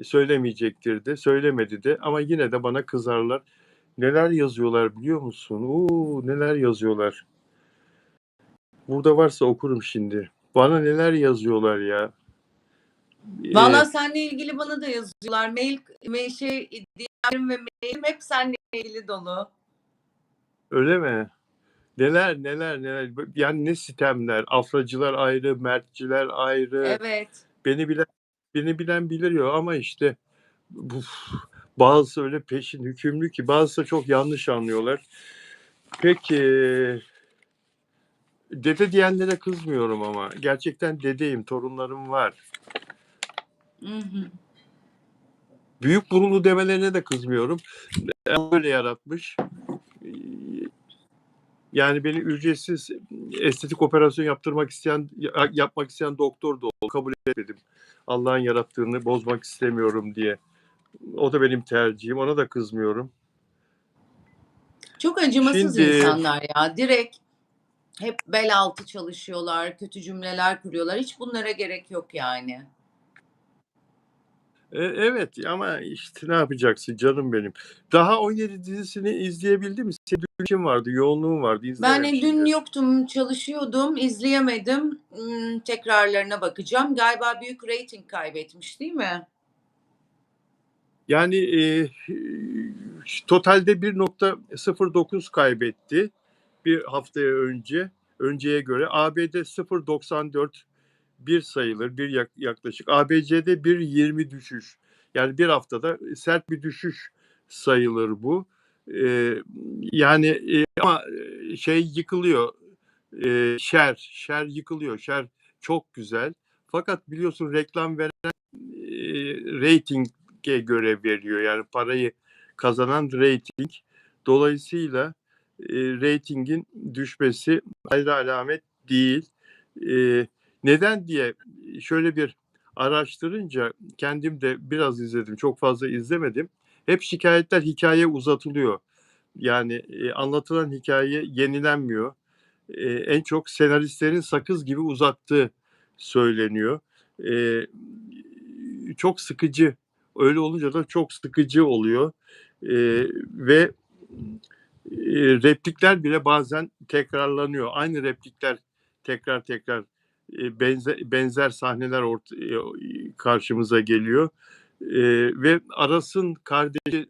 Söylemeyecektir de, söylemedi de ama yine de bana kızarlar. Neler yazıyorlar biliyor musun? Neler yazıyorlar. Burada varsa okurum şimdi. Bana neler yazıyorlar ya. Valla Ee, seninle ilgili bana da yazıyorlar. DM'lerim ve mailim hep seninle ilgili dolu. Öyle mi? Neler. Yani ne sitemler. Afracılar ayrı, Mertçiler ayrı. Evet. Beni bilen biliyor ama işte bu, bazısı öyle peşin hükümlü ki bazısı da çok yanlış anlıyorlar. Peki dede diyenlere kızmıyorum ama gerçekten dedeyim, torunlarım var. Hı hı. Büyük burunlu demelerine de kızmıyorum. Böyle yaratmış. Yani beni ücretsiz estetik operasyon yapmak isteyen doktor da oldu. Kabul etmedim. Allah'ın yarattığını bozmak istemiyorum diye. O da benim tercihim. Ona da kızmıyorum. Çok acımasız Şimdi insanlar ya. Direkt hep bel altı çalışıyorlar, kötü cümleler kuruyorlar. Hiç bunlara gerek yok yani. evet ama işte ne yapacaksın canım benim. Daha 17 dizisini izleyebildim mi? Senin işin vardı, yoğunluğun vardı. Ben dün İzlememişsindir. yoktum, çalışıyordum, izleyemedim. Tekrarlarına bakacağım. Galiba büyük reyting kaybetmiş, değil mi? Yani totalde 1,09 kaybetti bir haftaya önceye göre. ABD 0,94 bir sayılır, yaklaşık. ABC'de 1,20 düşüş. Yani bir haftada sert bir düşüş sayılır bu. Yani ama şey yıkılıyor. Şer yıkılıyor. Şer çok güzel. Fakat biliyorsun reklam veren reytinge göre veriyor. Yani parayı kazanan reyting. Dolayısıyla reytingin düşmesi hayra alamet değil. Neden diye şöyle bir araştırınca kendim de biraz izledim. Çok fazla izlemedim. Hep şikayetler hikaye uzatılıyor. Yani anlatılan hikaye yenilenmiyor. En çok senaristlerin sakız gibi uzattığı söyleniyor. E, Çok sıkıcı. Öyle olunca da çok sıkıcı oluyor. Ve replikler bile bazen tekrarlanıyor. Aynı replikler tekrar tekrar benzer sahneler karşımıza geliyor. Ve Aras'ın kardeşi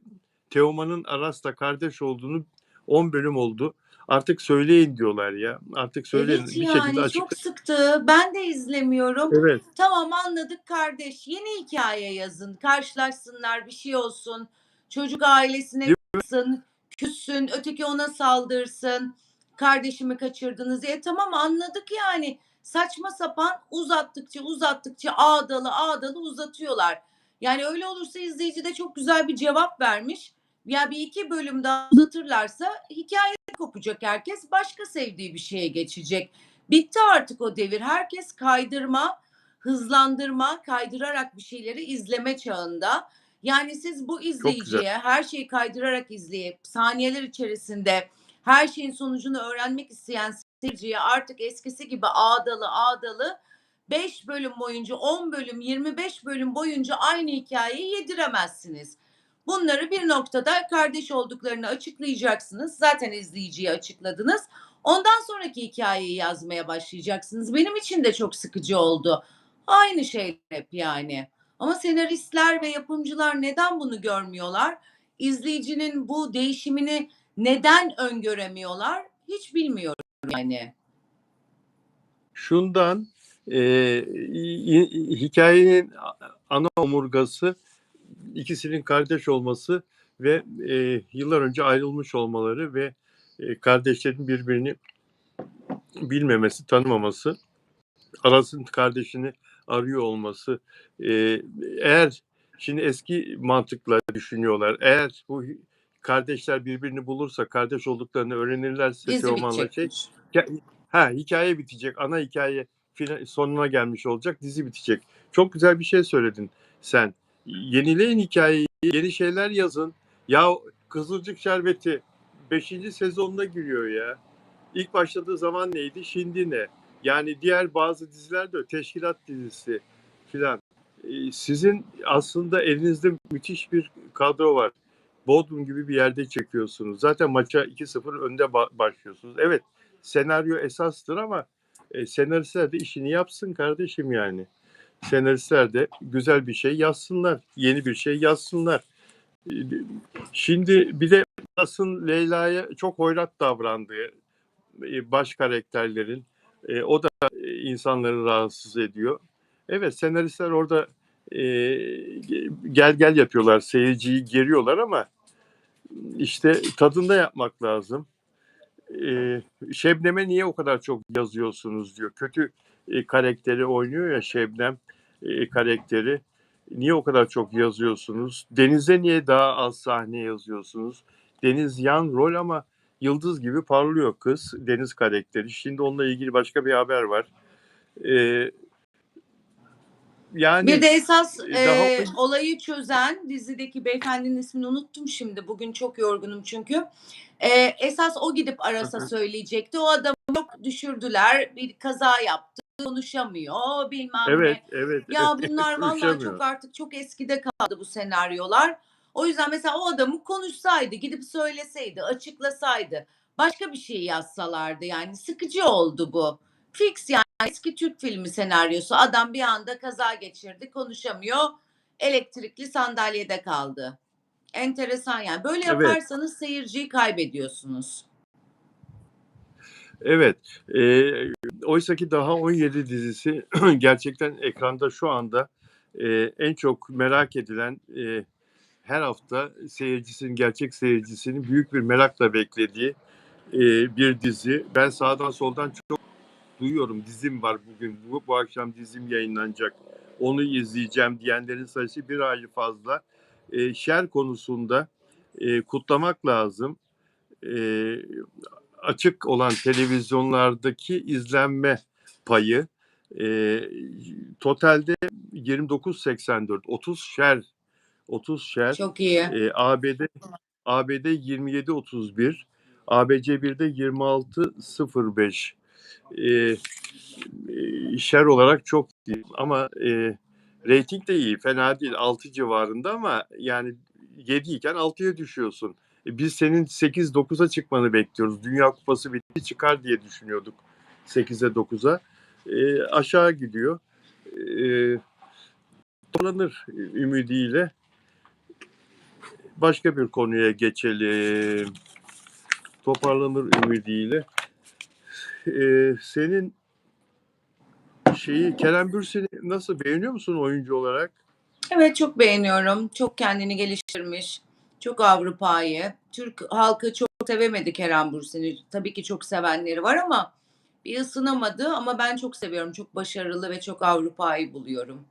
Teoman'ın Aras'la kardeş olduğunu 10 bölüm oldu. Artık söyleyin diyorlar ya. Artık söyleyin. Evet Bir şekilde yani çok sıktı. Ben de izlemiyorum. Evet. Tamam anladık kardeş. Yeni hikaye yazın. Karşılaşsınlar bir şey olsun. Çocuk ailesine kızsın, küssün, öteki ona saldırsın. Kardeşimi kaçırdınız diye. Tamam anladık yani. Saçma sapan uzattıkça ağdalı uzatıyorlar. Yani öyle olursa izleyici de çok güzel bir cevap vermiş. Ya bir iki bölüm daha uzatırlarsa hikaye kopacak herkes. Başka sevdiği bir şeye geçecek. Bitti artık o devir. Herkes kaydırma, hızlandırma, kaydırarak bir şeyleri izleme çağında. Yani siz bu Çok güzel. izleyiciye her şeyi kaydırarak izleyip saniyeler içerisinde her şeyin sonucunu öğrenmek isteyen seyirciye artık eskisi gibi ağdalı 5 bölüm boyunca 10 bölüm 25 bölüm boyunca aynı hikayeyi yediremezsiniz. Bunları bir noktada kardeş olduklarını açıklayacaksınız. Zaten izleyiciye açıkladınız. Ondan sonraki hikayeyi yazmaya başlayacaksınız. Benim için de çok sıkıcı oldu. Aynı şey hep yani. Ama senaristler ve yapımcılar neden bunu görmüyorlar? İzleyicinin bu değişimini neden öngöremiyorlar? Hiç bilmiyorum yani. Şundan hikayenin ana omurgası ikisinin kardeş olması ve yıllar önce ayrılmış olmaları ve kardeşlerin birbirini bilmemesi, tanımaması, Aras'ın kardeşini arıyor olması. Eğer şimdi eski mantıkla düşünüyorlar, eğer bu kardeşler birbirini bulursa, kardeş olduklarını öğrenirlerse Dizi Teoman'la bitecekmiş. hikaye bitecek, ana hikaye sonuna gelmiş olacak, dizi bitecek. Çok güzel bir şey söyledin sen. Yenileyin hikayeyi, yeni şeyler yazın. Ya Kızılcık Şerbeti 5. sezonuna giriyor ya. İlk başladığı zaman neydi? Şimdi ne? Yani diğer bazı dizilerde teşkilat dizisi filan. Sizin aslında elinizde müthiş bir kadro var. Bodrum gibi bir yerde çekiyorsunuz. Zaten maça 2-0 önde başlıyorsunuz. Evet, senaryo esastır ama senaristler de işini yapsın kardeşim yani. Senaristler de güzel bir şey yazsınlar. Yeni bir şey yazsınlar. Şimdi bir de Aras'ın Leyla'ya çok hoyrat davrandığı baş karakterlerin o da insanları rahatsız ediyor. Evet, senaristler orada gel yapıyorlar, seyirciyi geriyorlar ama işte tadında yapmak lazım. Şebnem'e niye o kadar çok yazıyorsunuz diyor. Kötü karakteri oynuyor ya Şebnem karakteri. Niye o kadar çok yazıyorsunuz? Deniz'e niye daha az sahne yazıyorsunuz? Deniz yan rol ama yıldız gibi parlıyor kız. Deniz karakteri. Şimdi onunla ilgili başka bir haber var. Ee, Bir Yani de esas daha olayı çözen dizideki beyefendinin ismini unuttum şimdi. Bugün çok yorgunum çünkü. Esas o gidip Aras'a söyleyecekti. O adamı çok düşürdüler. Bir kaza yaptı. Konuşamıyor bilmem evet ne. evet Ya bunlar vallahi konuşamıyor. çok artık çok eskide kaldı bu senaryolar. O yüzden mesela o adamı konuşsaydı, gidip söyleseydi, açıklasaydı, başka bir şey yazsalardı yani sıkıcı oldu bu. Fix yani eski Türk filmi senaryosu. Adam bir anda kaza geçirdi, konuşamıyor. Elektrikli sandalyede kaldı. Enteresan yani. Böyle Evet. yaparsanız seyirciyi kaybediyorsunuz. Evet. Oysa ki daha 17 dizisi gerçekten ekranda şu anda en çok merak edilen her hafta gerçek seyircisinin büyük bir merakla beklediği bir dizi. Ben sağdan soldan çok duyuyorum. Dizim var bugün. Bu akşam dizim yayınlanacak. onu izleyeceğim diyenlerin sayısı bir hayli fazla. Şer konusunda kutlamak lazım. Açık olan televizyonlardaki izlenme payı totalde 29.84, 30 şer, Çok iyi. ABD 27.31, ABC 1'de 26.05. Şer olarak çok iyi ama reyting de iyi, fena değil, 6 civarında ama yani 7 iken 6'ya düşüyorsun. Biz senin 8-9'a çıkmanı bekliyoruz. Dünya Kupası bitti çıkar diye düşünüyorduk 8'e 9'a. Aşağı gidiyor. Toparlanır ümidiyle. Başka bir konuya geçelim. Toparlanır ümidiyle. Senin Kerem Bürsin'i nasıl, beğeniyor musun oyuncu olarak? Evet, çok beğeniyorum. Çok kendini geliştirmiş. Çok Avrupa'yı. Türk halkı çok sevemedi Kerem Bürsin'i. Tabii ki çok sevenleri var ama bir ısınamadı ama ben çok seviyorum. Çok başarılı ve çok Avrupa'yı buluyorum.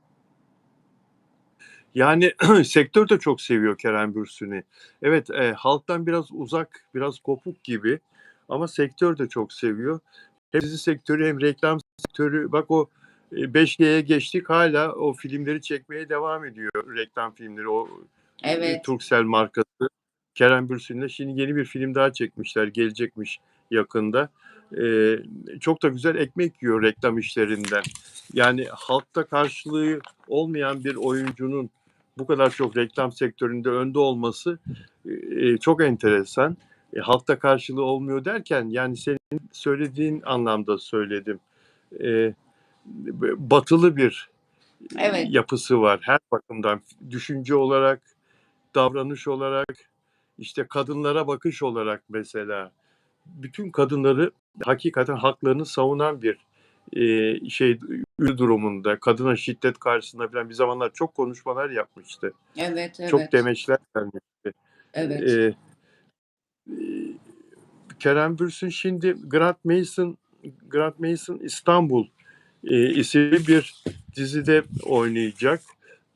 Yani sektör de çok seviyor Kerem Bürsin'i. Evet, halktan biraz uzak, biraz kopuk gibi ama sektör de çok seviyor. Hem dizi sektörü hem reklam sektörü. Bak o 5G'ye geçtik, hala o filmleri çekmeye devam ediyor. Reklam filmleri, o Evet, Turkcell markası. Kerem Bürsin'le şimdi yeni bir film daha çekmişler. Gelecekmiş yakında. Çok da güzel ekmek yiyor reklam işlerinden. Yani halkta karşılığı olmayan bir oyuncunun bu kadar çok reklam sektöründe önde olması çok enteresan. Halkta karşılığı olmuyor derken yani senin söylediğin anlamda söyledim. E, Batılı bir evet, yapısı var her bakımdan. Düşünce olarak, davranış olarak, işte kadınlara bakış olarak mesela. Bütün kadınları hakikaten haklarını savunan bir durumunda. Kadına şiddet karşısında falan bir zamanlar çok konuşmalar yapmıştı. evet, Çok evet, demeçler vermişti. evet. E, Kerem Bürsin şimdi Grant Mason İstanbul isimli bir dizide oynayacak.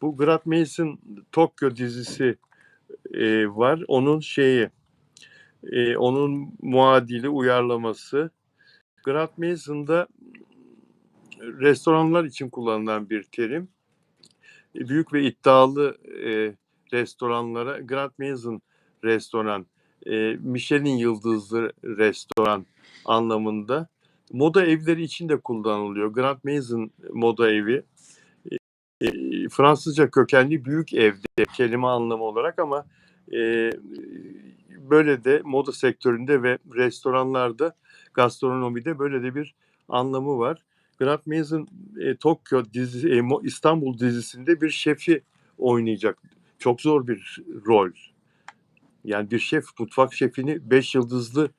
Bu Grant Mason Tokyo dizisi var. Onun muadili uyarlaması. Grant Mason'da restoranlar için kullanılan bir terim. Büyük ve iddialı restoranlara Grant Mason restoran, Michelin yıldızlı restoran anlamında. Moda evleri için de kullanılıyor. Grant Mason moda evi. Fransızca kökenli büyük evde kelime anlamı olarak ama e, böyle de moda sektöründe ve restoranlarda, gastronomide böyle de bir anlamı var. Grant Mason Tokyo İstanbul dizisinde bir şefi oynayacak. Çok zor bir rol. Yani bir şef, mutfak şefini, 5 yıldızlı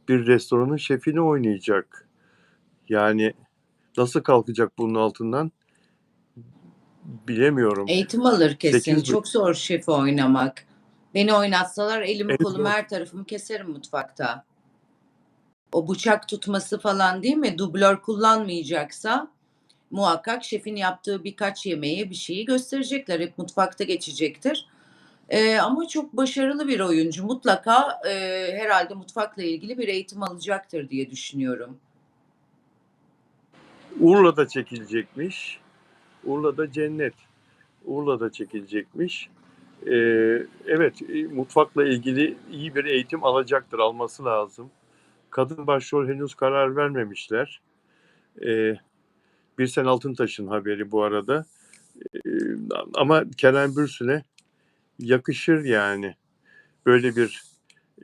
bir restoranın şefini oynayacak. Yani nasıl kalkacak bunun altından bilemiyorum. Eğitim alır kesin. 8 Çok zor şefi oynamak. Beni oynatsalar elimi en kolumu zor. her tarafımı keserim mutfakta. O bıçak tutması falan değil mi? Dublör kullanmayacaksa muhakkak şefin yaptığı birkaç yemeği, bir şeyi gösterecekler. Hep mutfakta geçecektir. Ama çok başarılı bir oyuncu. Mutlaka, herhâlde mutfakla ilgili bir eğitim alacaktır diye düşünüyorum. Urla'da çekilecekmiş. Urla'da cennet. Urla'da çekilecekmiş. Evet, mutfakla ilgili iyi bir eğitim alacaktır, alması lazım. Kadın başrol henüz karar vermemişler. Birsen Altıntaş'ın haberi bu arada. Ee, Ama Kerem Bürsin'e yakışır yani. Böyle bir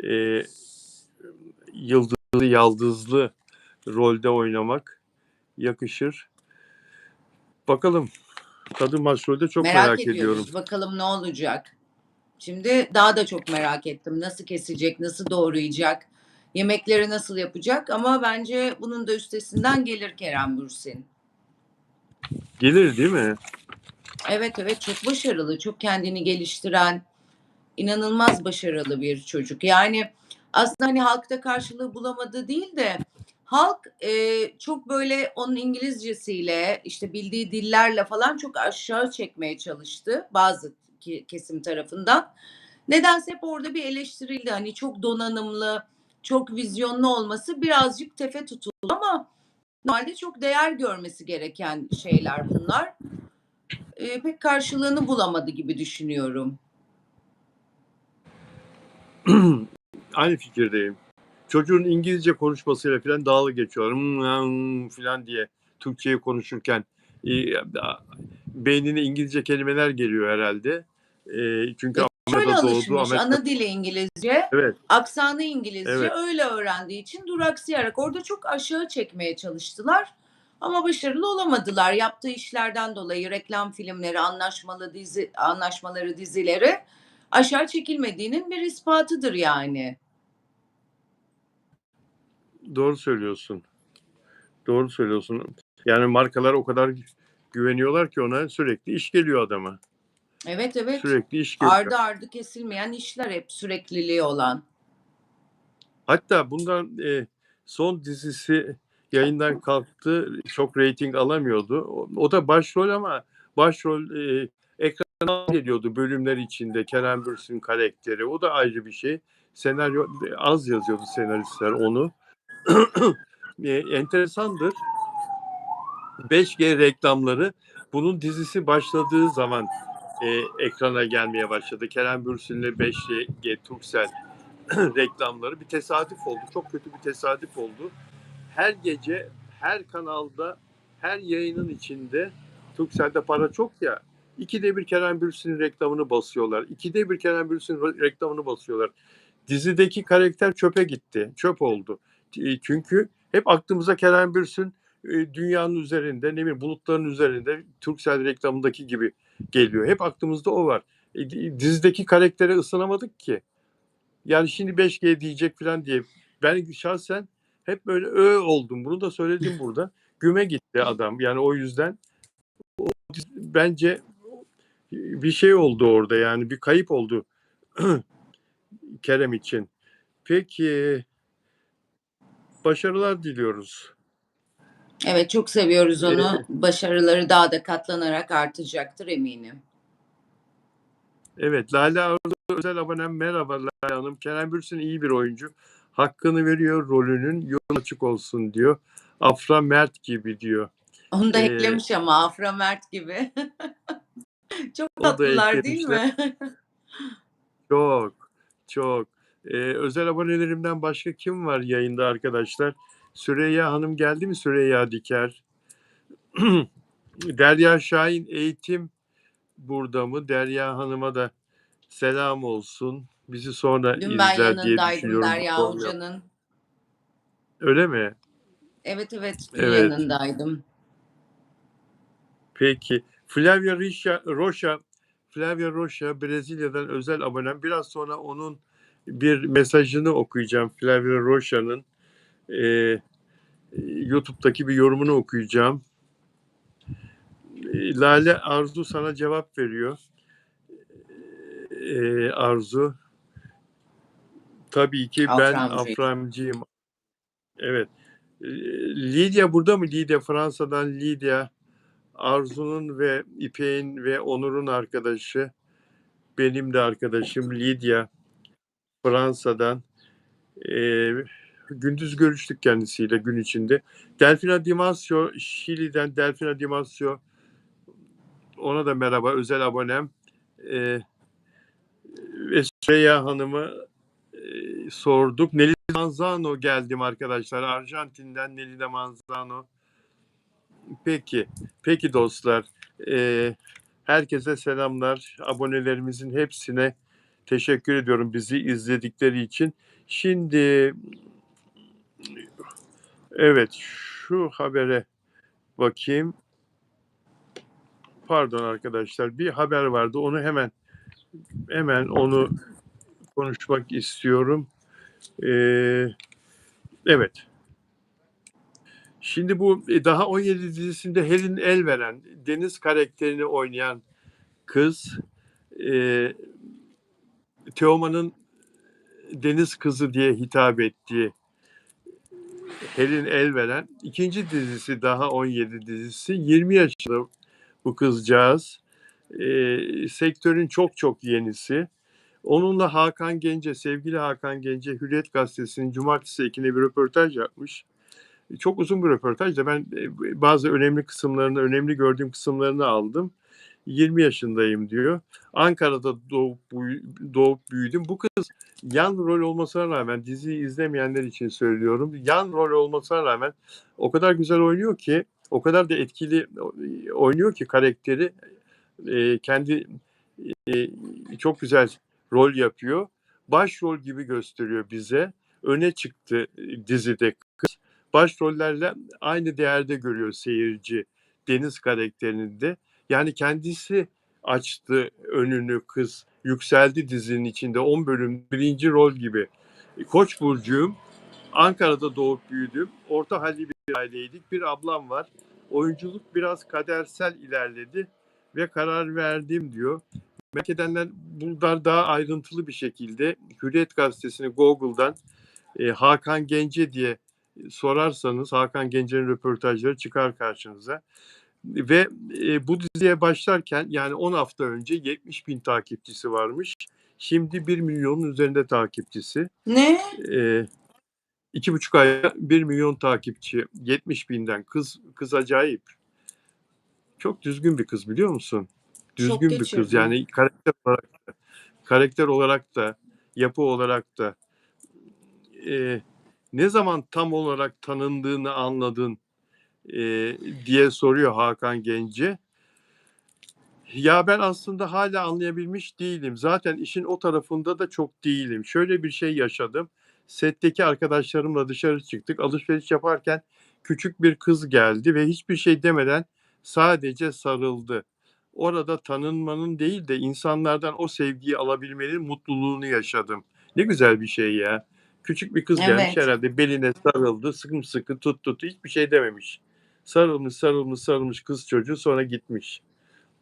e, yaldızlı rolde oynamak yakışır. Bakalım. Kadın başrolde çok Merak merak ediyorum. ediyoruz, bakalım ne olacak? Şimdi daha da çok merak ettim. Nasıl kesecek, nasıl doğrayacak, yemekleri nasıl yapacak ama bence bunun da üstesinden gelir Kerem Bürsin. Gelir değil mi? Evet, evet, çok başarılı, çok kendini geliştiren, inanılmaz başarılı bir çocuk. Yani aslında, hani, halkta karşılığı bulamadığı değil de halk çok böyle onun İngilizcesiyle, işte bildiği dillerle falan çok aşağı çekmeye çalıştı bazı kesim tarafından. Nedense hep orada bir eleştirildi. Hani çok donanımlı, çok vizyonlu olması birazcık tefe tutuldu ama normalde çok değer görmesi gereken şeyler bunlar. Pek karşılığını bulamadı gibi düşünüyorum. Aynı fikirdeyim. Çocuğun İngilizce konuşmasıyla falan dalga geçiyorlar. Falan diye Türkçeyi konuşurken e, beynine İngilizce kelimeler geliyor herhalde. Çünkü Şöyle Amerika'da doğdu. alışmış, Amerika. ana dili İngilizce, Evet, aksanı İngilizce, evet. öyle öğrendiği için duraksayarak orada çok aşağı çekmeye çalıştılar. Ama başarılı olamadılar. Yaptığı işlerden dolayı reklam filmleri, anlaşmaları, dizileri aşağı çekilmediğinin bir ispatıdır yani. Doğru söylüyorsun. Doğru söylüyorsun. Yani markalar o kadar güveniyorlar ki ona, sürekli iş geliyor adama. Evet, evet. Sürekli iş geliyor. Ardı ardı kesilmeyen işler, hep sürekliliği olan. Hatta bundan son dizisi yayından kalktı. Çok reyting alamıyordu. O da başrol ama başrol ekrana geliyordu bölümler içinde. Kerem Bürsin karakteri. O da ayrı bir şey. Senaryo az yazıyordu senaristler onu. Enteresandır. 5G reklamları bunun dizisi başladığı zaman ekrana gelmeye başladı. Kerem Bürsin'le 5G Turkcell reklamları bir tesadüf oldu. Çok kötü bir tesadüf oldu. Her gece, her kanalda, her yayının içinde Turkcell'de para çok ya. İkide bir Kerem Bürsin'in reklamını basıyorlar. İkide bir Kerem Bürsin'in reklamını basıyorlar. Dizideki karakter çöpe gitti. Çöp oldu. Çünkü hep aklımıza Kerem Bürsin dünyanın üzerinde, ne bileyim bulutların üzerinde Turkcell reklamındaki gibi geliyor. Hep aklımızda o var. Dizideki karaktere ısınamadık ki. Yani şimdi 5G diyecek falan diye. Ben şahsen hep böyle oldum. Bunu da söyledim burada. Güme gitti adam. Yani o yüzden bence bir şey oldu orada, yani bir kayıp oldu Kerem için. Peki, başarılar diliyoruz. Evet, çok seviyoruz Ee, onu. Başarıları daha da katlanarak artacaktır eminim. evet, Lale Arzu özel abonem, merhaba Lale Hanım. Kerem Bürsin iyi bir oyuncu. Hakkını veriyor rolünün, yol açık olsun diyor. Afra Mert gibi diyor. Onu da Ee, eklemiş ama Afra Mert gibi. Çok o da tatlılar değil eklemişler. mi? Çok, çok. Özel abonelerimden başka kim var yayında arkadaşlar? Süreyya Hanım geldi mi? Süreyya Diker. Derya Şahin Eğitim burada mı? Derya Hanım'a da selam olsun. Bizi sonra Dün ben izler diye yanındaydım düşünüyorum bu Derya program. Hoca'nın. Öyle mi? Evet, evet, dün Evet. yanındaydım. Peki. Flavia Rocha Brezilya'dan özel abonem. Biraz sonra onun bir mesajını okuyacağım. Flavia Rocha'nın YouTube'daki bir yorumunu okuyacağım. Lale Arzu sana cevap veriyor. Arzu. Tabii ki ben Aframcığım. Aframcıyım. Evet. Lidya burada mı? Lidya, Fransa'dan Lidya. Arzu'nun ve İpek'in ve Onur'un arkadaşı. Benim de arkadaşım Lidya, Fransa'dan. Gündüz görüştük kendisiyle gün içinde. Delfina Dimasio, Şili'den Delfina Dimasio. Ona da merhaba, özel abonem. Ve Süreyya Hanım'ı sorduk. Nelly Manzano geldim arkadaşlar. Arjantin'den Nelly Manzano. Peki, peki dostlar. Herkese selamlar. Abonelerimizin hepsine teşekkür ediyorum bizi izledikleri için. Şimdi evet, şu habere bakayım. Pardon arkadaşlar, bir haber vardı. Onu hemen onu konuşmak istiyorum. Evet. Şimdi bu daha 17 dizisinde Helen Elveren, Deniz karakterini oynayan kız, Teoman'ın Deniz kızı diye hitap ettiği Helin Elveren. İkinci dizisi daha 17 dizisi. 20 yaşında bu kızcağız. Sektörün çok çok yenisi. Onunla Hakan Gence, sevgili Hakan Gence, Hürriyet Gazetesi'nin Cumartesi ekine bir röportaj yapmış. Çok uzun bir röportaj da ben bazı önemli kısımlarını, önemli gördüğüm kısımlarını aldım. 20 yaşındayım diyor. Ankara'da doğup büyüdüm. Bu kız yan rol olmasına rağmen, diziyi izlemeyenler için söylüyorum. Yan rol olmasına rağmen o kadar güzel oynuyor ki, o kadar da etkili oynuyor ki karakteri. Kendi çok güzel rol yapıyor. Başrol gibi gösteriyor bize. Öne çıktı dizide kız. Başrollerle aynı değerde görüyor seyirci Deniz karakterinde. Yani kendisi açtı önünü kız. Yükseldi dizinin içinde 10 bölüm birinci rol gibi. Koç burcuyum. Ankara'da doğup büyüdüm. Orta halli bir aileydik. Bir ablam var. Oyunculuk biraz kadersel ilerledi ve karar verdim diyor. Merak edenler bunlar daha ayrıntılı bir şekilde Hürriyet Gazetesi'ni Google'dan Hakan Gence diye sorarsanız Hakan Gence'nin röportajları çıkar karşınıza. Ve bu diziye başlarken yani 10 hafta önce 70 bin takipçisi varmış. Şimdi 1 milyonun üzerinde takipçisi. Ne? 2,5 aya 1 milyon takipçi, 70 binden. Kız acayip. Çok düzgün bir kız biliyor musun? Şok Düzgün bir kız geçirdim. yani karakter olarak da yapı olarak da ne zaman tam olarak tanındığını anladın diye soruyor Hakan Gence. Ya ben aslında hala anlayabilmiş değilim. Zaten işin o tarafında da çok değilim. Şöyle bir şey yaşadım. Setteki arkadaşlarımla dışarı çıktık. Alışveriş yaparken küçük bir kız geldi ve hiçbir şey demeden sadece sarıldı. Orada tanınmanın değil de insanlardan o sevgiyi alabilmenin mutluluğunu yaşadım. Ne güzel bir şey ya. Küçük bir kız gelmiş Evet. herhalde beline sarıldı, sıkı tuttu, hiçbir şey dememiş. Sarılmış kız çocuğu sonra gitmiş.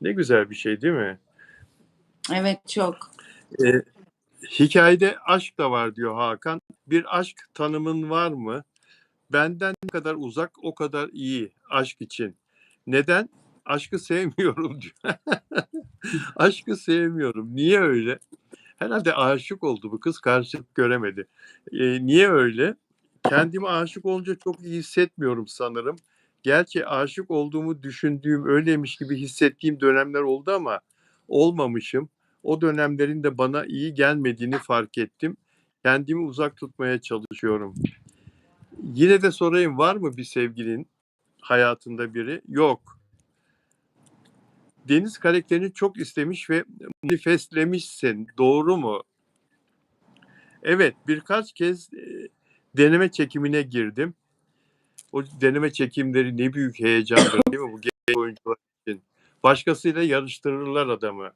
Ne güzel bir şey değil mi? Evet, çok. Hikayede aşk da var diyor Hakan. Bir aşk tanımın var mı? Benden ne kadar uzak o kadar iyi aşk için. Neden? Aşkı sevmiyorum diyor. Aşkı sevmiyorum. Niye öyle? Herhalde aşık oldu bu kız karşılık göremedi. Niye öyle? Kendime aşık olunca çok iyi hissetmiyorum sanırım. Gerçi aşık olduğumu düşündüğüm, öyleymiş gibi hissettiğim dönemler oldu ama olmamışım. O dönemlerin de bana iyi gelmediğini fark ettim. Kendimi uzak tutmaya çalışıyorum. Yine de sorayım, var mı bir sevgilin hayatında biri? Yok. Deniz karakterini çok istemiş ve manifestlemişsin. Doğru mu? Evet, birkaç kez deneme çekimine girdim. O deneme çekimleri ne büyük heyecandır değil mi bu genç oyuncular için? Başkasıyla yarıştırırlar adamı.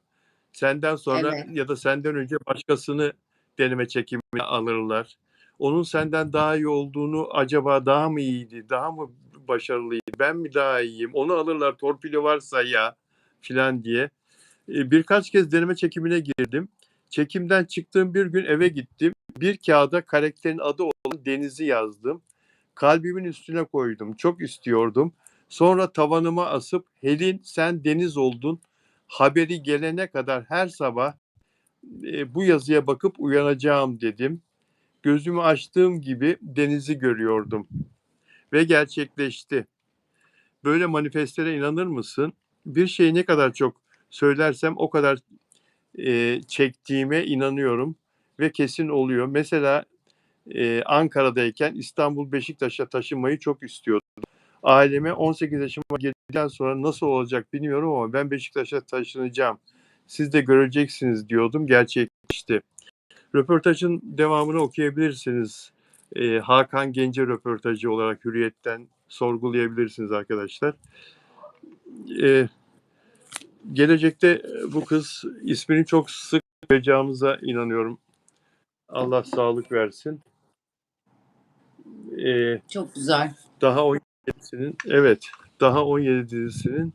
Senden sonra Evet. ya da senden önce başkasını deneme çekimine alırlar. Onun senden daha iyi olduğunu, acaba daha mı iyiydi, daha mı başarılıydı, ben mi daha iyiyim, onu alırlar torpili varsa ya filan diye. Birkaç kez deneme çekimine girdim. Çekimden çıktığım bir gün eve gittim. Bir kağıda karakterin adı olan Deniz'i yazdım. Kalbimin üstüne koydum. Çok istiyordum. Sonra tavanıma asıp Helin sen Deniz oldun. Haberi gelene kadar her sabah bu yazıya bakıp uyanacağım dedim. Gözümü açtığım gibi Deniz'i görüyordum. Ve gerçekleşti. Böyle manifestlere inanır mısın? Bir şeyi ne kadar çok söylersem o kadar çektiğime inanıyorum ve kesin oluyor. Mesela Ankara'dayken İstanbul Beşiktaş'a taşınmayı çok istiyordum. Aileme 18 yaşıma geldikten sonra nasıl olacak bilmiyorum ama ben Beşiktaş'a taşınacağım. Siz de göreceksiniz diyordum. Gerçekleşti. Röportajın devamını okuyabilirsiniz. Hakan Gence röportajı olarak Hürriyet'ten sorgulayabilirsiniz arkadaşlar. Gelecekte bu kız ismini çok sık duyacağımıza inanıyorum. Allah sağlık versin. Çok güzel. Daha 17 dizisinin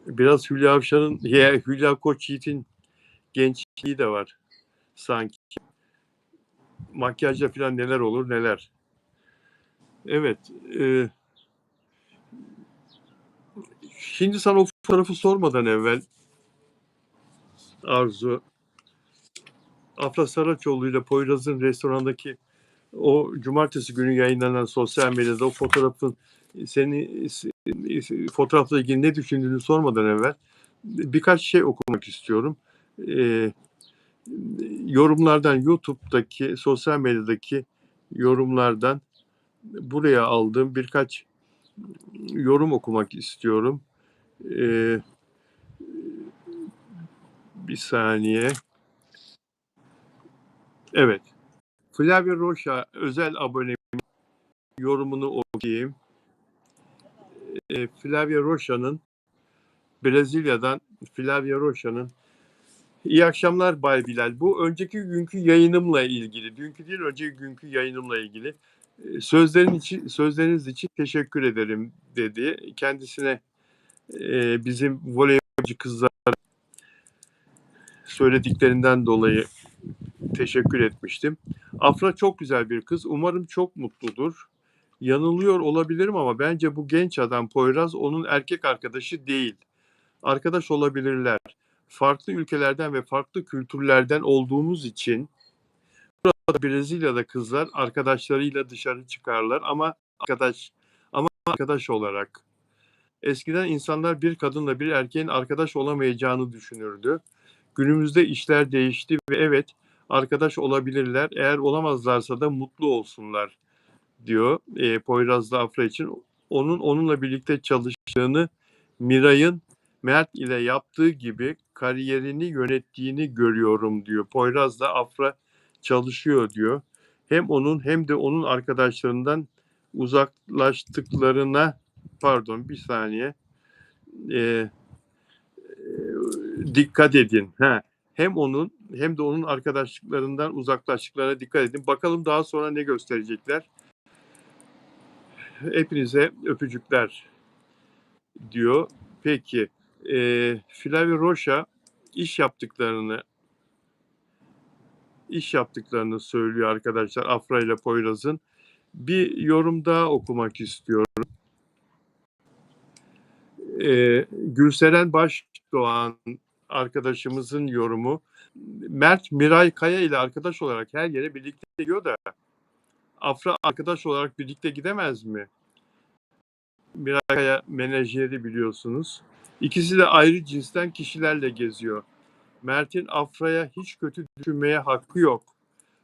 biraz Hülya Avşar'ın, Hülya Koçyiğit'in gençliği de var sanki. Makyajla falan neler olur neler. Evet. Şimdi sana o fotoğrafı sormadan evvel Arzu, Afra Saraçoğlu ile Poyraz'ın restorandaki o cumartesi günü yayınlanan sosyal medyada o fotoğrafın seni fotoğrafla ilgili ne düşündüğünü sormadan evvel birkaç şey okumak istiyorum. Yorumlardan, YouTube'daki, sosyal medyadaki yorumlardan buraya aldığım birkaç yorum okumak istiyorum. Bir saniye. Evet. Flavia Rocha özel abone yorumunu okuyayım. Flavia Rocha'nın Brezilya'dan Flavia Rocha'nın İyi akşamlar Bay Bilal. Bu önceki günkü yayınımla ilgili. Dünkü değil, önceki günkü yayınımla ilgili. Sözleriniz için teşekkür ederim dedi. Kendisine bizim voleybolcu kızlar söylediklerinden dolayı teşekkür etmiştim. Afra çok güzel bir kız. Umarım çok mutludur. Yanılıyor olabilirim ama bence bu genç adam Poyraz onun erkek arkadaşı değil. Arkadaş olabilirler. Farklı ülkelerden ve farklı kültürlerden olduğumuz için Brezilya'da kızlar arkadaşlarıyla dışarı çıkarlar ama arkadaş olarak. Eskiden insanlar bir kadınla bir erkeğin arkadaş olamayacağını düşünürdü. Günümüzde işler değişti ve evet arkadaş olabilirler. Eğer olamazlarsa da mutlu olsunlar diyor Poyraz'la Afra için. Onunla birlikte çalıştığını Miray'ın Mert ile yaptığı gibi kariyerini yönettiğini görüyorum diyor. Poyraz'la Afra çalışıyor diyor. Hem onun hem de onun arkadaşlarından uzaklaştıklarına bir saniye e, dikkat edin. Hem onun hem de onun arkadaşlıklarından uzaklaştıklarına dikkat edin. Bakalım daha sonra ne gösterecekler. Hepinize öpücükler diyor. Peki Flavio Rocha iş yaptıklarını söylüyor arkadaşlar Afra ile Poyraz'ın. Bir yorum daha okumak istiyorum. Gülseren Başdoğan arkadaşımızın yorumu. Mert Miray Kaya ile arkadaş olarak her yere birlikte gidiyor da Afra arkadaş olarak birlikte gidemez mi? Miray Kaya menajeri biliyorsunuz. İkisi de ayrı cinsten kişilerle geziyor. Mert'in Afra'ya hiç kötü düşünmeye hakkı yok.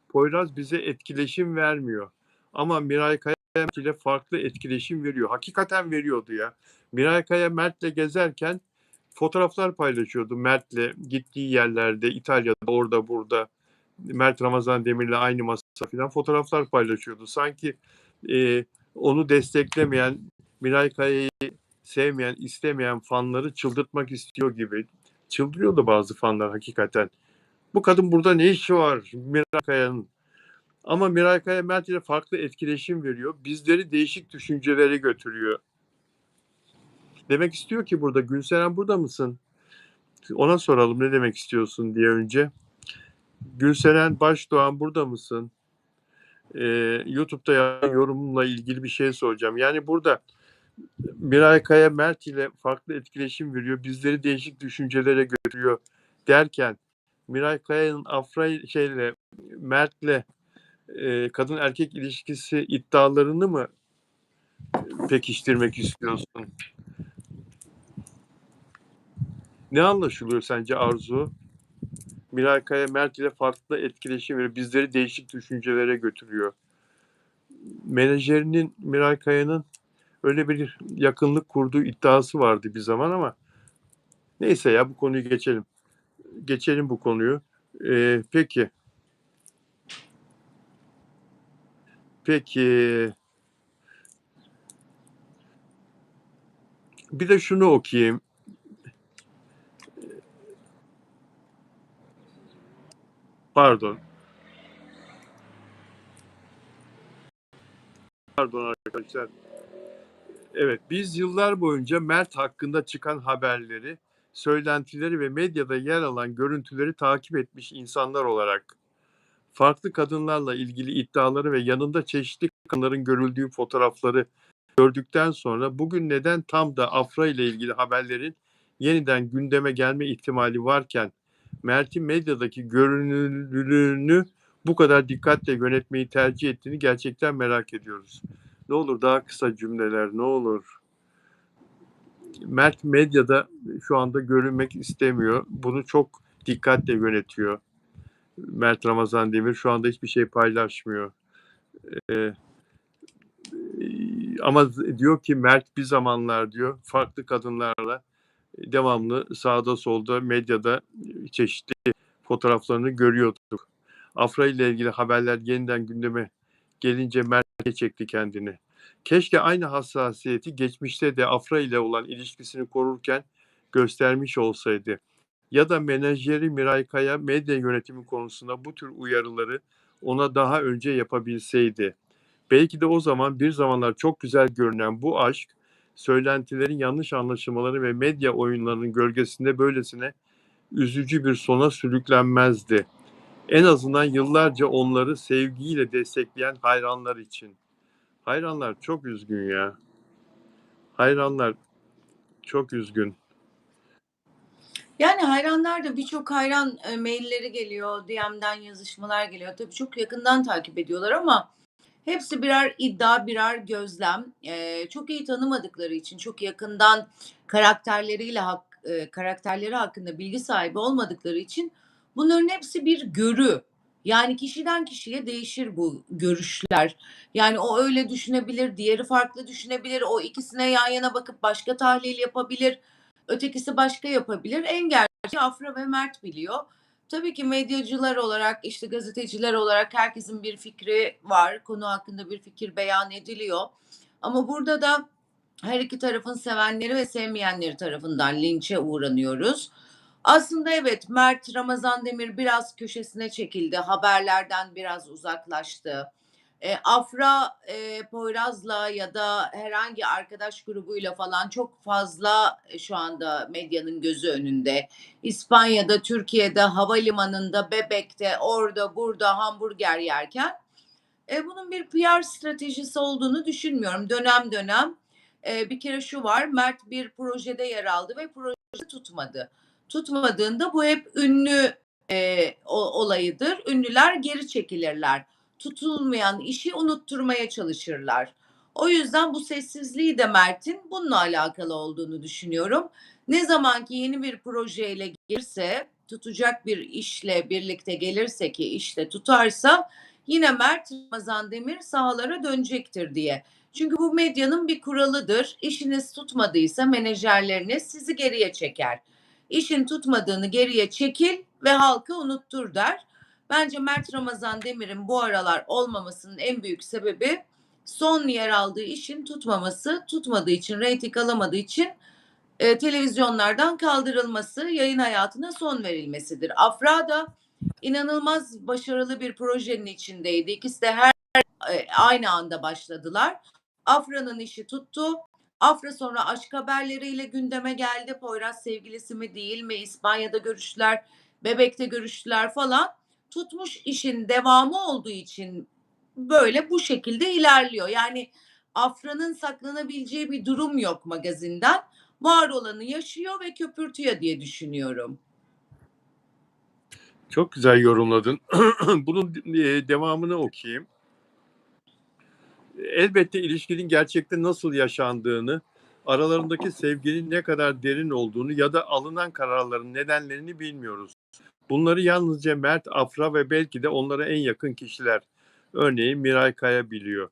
Poyraz bize etkileşim vermiyor. Ama Miray Kaya Mert ile farklı etkileşim veriyor. Hakikaten veriyordu ya. Miray Kaya Mert'le gezerken fotoğraflar paylaşıyordu. Mert'le gittiği yerlerde, İtalya'da, orada, burada. Mert Ramazan Demir'le aynı masa falan fotoğraflar paylaşıyordu. Sanki onu desteklemeyen, Miray Kaya'yı sevmeyen, istemeyen fanları çıldırtmak istiyor gibi. Çıldırıyordu bazı fanlar hakikaten. Bu kadın burada ne işi var Miray Kaya'nın? Ama Miray Kaya Mert ile farklı etkileşim veriyor. Bizleri değişik düşüncelere götürüyor. Demek istiyor ki burada Gülseren burada mısın? Ona soralım ne demek istiyorsun diye önce. Gülseren Başdoğan burada mısın? YouTube'da yorumla ilgili bir şey soracağım. Yani burada Miray Kaya Mert ile farklı etkileşim veriyor. Bizleri değişik düşüncelere götürüyor derken Miray Kaya'nın Afra Mert'le kadın erkek ilişkisi iddialarını mı pekiştirmek istiyorsun? Ne anlaşılıyor sence Arzu? Miray Kaya Mert ile farklı etkileşim veriyor. Bizleri değişik düşüncelere götürüyor. Menajerinin Miray Kaya'nın öyle bir yakınlık kurduğu iddiası vardı bir zaman ama neyse ya bu konuyu geçelim. Geçelim bu konuyu. Peki. Bir de şunu okuyayım. Pardon arkadaşlar. Evet, biz yıllar boyunca Mert hakkında çıkan haberleri, söylentileri ve medyada yer alan görüntüleri takip etmiş insanlar olarak farklı kadınlarla ilgili iddiaları ve yanında çeşitli kanların görüldüğü fotoğrafları gördükten sonra bugün neden tam da Afra ile ilgili haberlerin yeniden gündeme gelme ihtimali varken Mert'in medyadaki görünürlüğünü bu kadar dikkatle yönetmeyi tercih ettiğini gerçekten merak ediyoruz. Ne olur daha kısa cümleler, ne olur. Mert medyada şu anda görünmek istemiyor. Bunu çok dikkatle yönetiyor. Mert Ramazan Demir şu anda hiçbir şey paylaşmıyor. Ama diyor ki Mert bir zamanlar diyor farklı kadınlarla devamlı sağda solda medyada çeşitli fotoğraflarını görüyorduk. Afra ile ilgili haberler yeniden gündeme gelince Mert'e çekti kendini. Keşke aynı hassasiyeti geçmişte de Afra ile olan ilişkisini korurken göstermiş olsaydı. Ya da menajeri Miray Kaya medya yönetimi konusunda bu tür uyarıları ona daha önce yapabilseydi. Belki de o zaman bir zamanlar çok güzel görünen bu aşk, söylentilerin yanlış anlaşılmaları ve medya oyunlarının gölgesinde böylesine üzücü bir sona sürüklenmezdi. En azından yıllarca onları sevgiyle destekleyen hayranlar için. Hayranlar çok üzgün ya. Hayranlar çok üzgün. Yani hayranlar da birçok hayran mailleri geliyor, DM'den yazışmalar geliyor. Tabii çok yakından takip ediyorlar ama hepsi birer iddia, birer gözlem. Çok iyi tanımadıkları için, çok yakından karakterleri hakkında bilgi sahibi olmadıkları için bunların hepsi bir görü. Yani kişiden kişiye değişir bu görüşler. Yani o öyle düşünebilir, diğeri farklı düşünebilir. O ikisine yan yana bakıp başka tahlil yapabilir. Ötekisi başka yapabilir. En gerçeği Afra ve Mert biliyor. Tabii ki medyacılar olarak, işte gazeteciler olarak herkesin bir fikri var. Konu hakkında bir fikir beyan ediliyor. Ama burada da her iki tarafın sevenleri ve sevmeyenleri tarafından linçe uğranıyoruz. Aslında evet, Mert Ramazan Demir biraz köşesine çekildi. Haberlerden biraz uzaklaştı. Afra Poyraz'la ya da herhangi arkadaş grubuyla falan çok fazla şu anda medyanın gözü önünde. İspanya'da, Türkiye'de, havalimanında, Bebek'te, orada, burada hamburger yerken bunun bir PR stratejisi olduğunu düşünmüyorum. Dönem dönem bir kere şu var, Mert bir projede yer aldı ve proje tutmadı. Tutmadığında bu hep ünlü olayıdır. Ünlüler geri çekilirler. Tutulmayan işi unutturmaya çalışırlar. O yüzden bu sessizliği de Mert'in bununla alakalı olduğunu düşünüyorum. Ne zaman ki yeni bir projeyle gelirse, tutacak bir işle birlikte gelirse ki işte tutarsa yine Mert Ramazan Demir sahalara dönecektir diye. Çünkü bu medyanın bir kuralıdır. İşiniz tutmadıysa menajerleriniz sizi geriye çeker. İşin tutmadığını geriye çekil ve halka unuttur der. Bence Mert Ramazan Demir'in bu aralar olmamasının en büyük sebebi son yer aldığı işin tutmaması, tutmadığı için, reyting alamadığı için televizyonlardan kaldırılması, yayın hayatına son verilmesidir. Afra da inanılmaz başarılı bir projenin içindeydi. İkisi de aynı anda başladılar. Afra'nın işi tuttu. Afra sonra aşk haberleriyle gündeme geldi. Poyraz sevgilisi mi değil mi? İspanya'da görüştüler, Bebek'te görüştüler falan. Tutmuş, işin devamı olduğu için böyle bu şekilde ilerliyor. Yani Afra'nın saklanabileceği bir durum yok magazinden. Var olanı yaşıyor ve köpürtüyor diye düşünüyorum. Çok güzel yorumladın. Bunun devamını okuyayım. Elbette ilişkinin gerçekte nasıl yaşandığını, aralarındaki sevginin ne kadar derin olduğunu ya da alınan kararların nedenlerini bilmiyoruz. Bunları yalnızca Mert, Afra ve belki de onlara en yakın kişiler, örneğin Miray Kaya biliyor.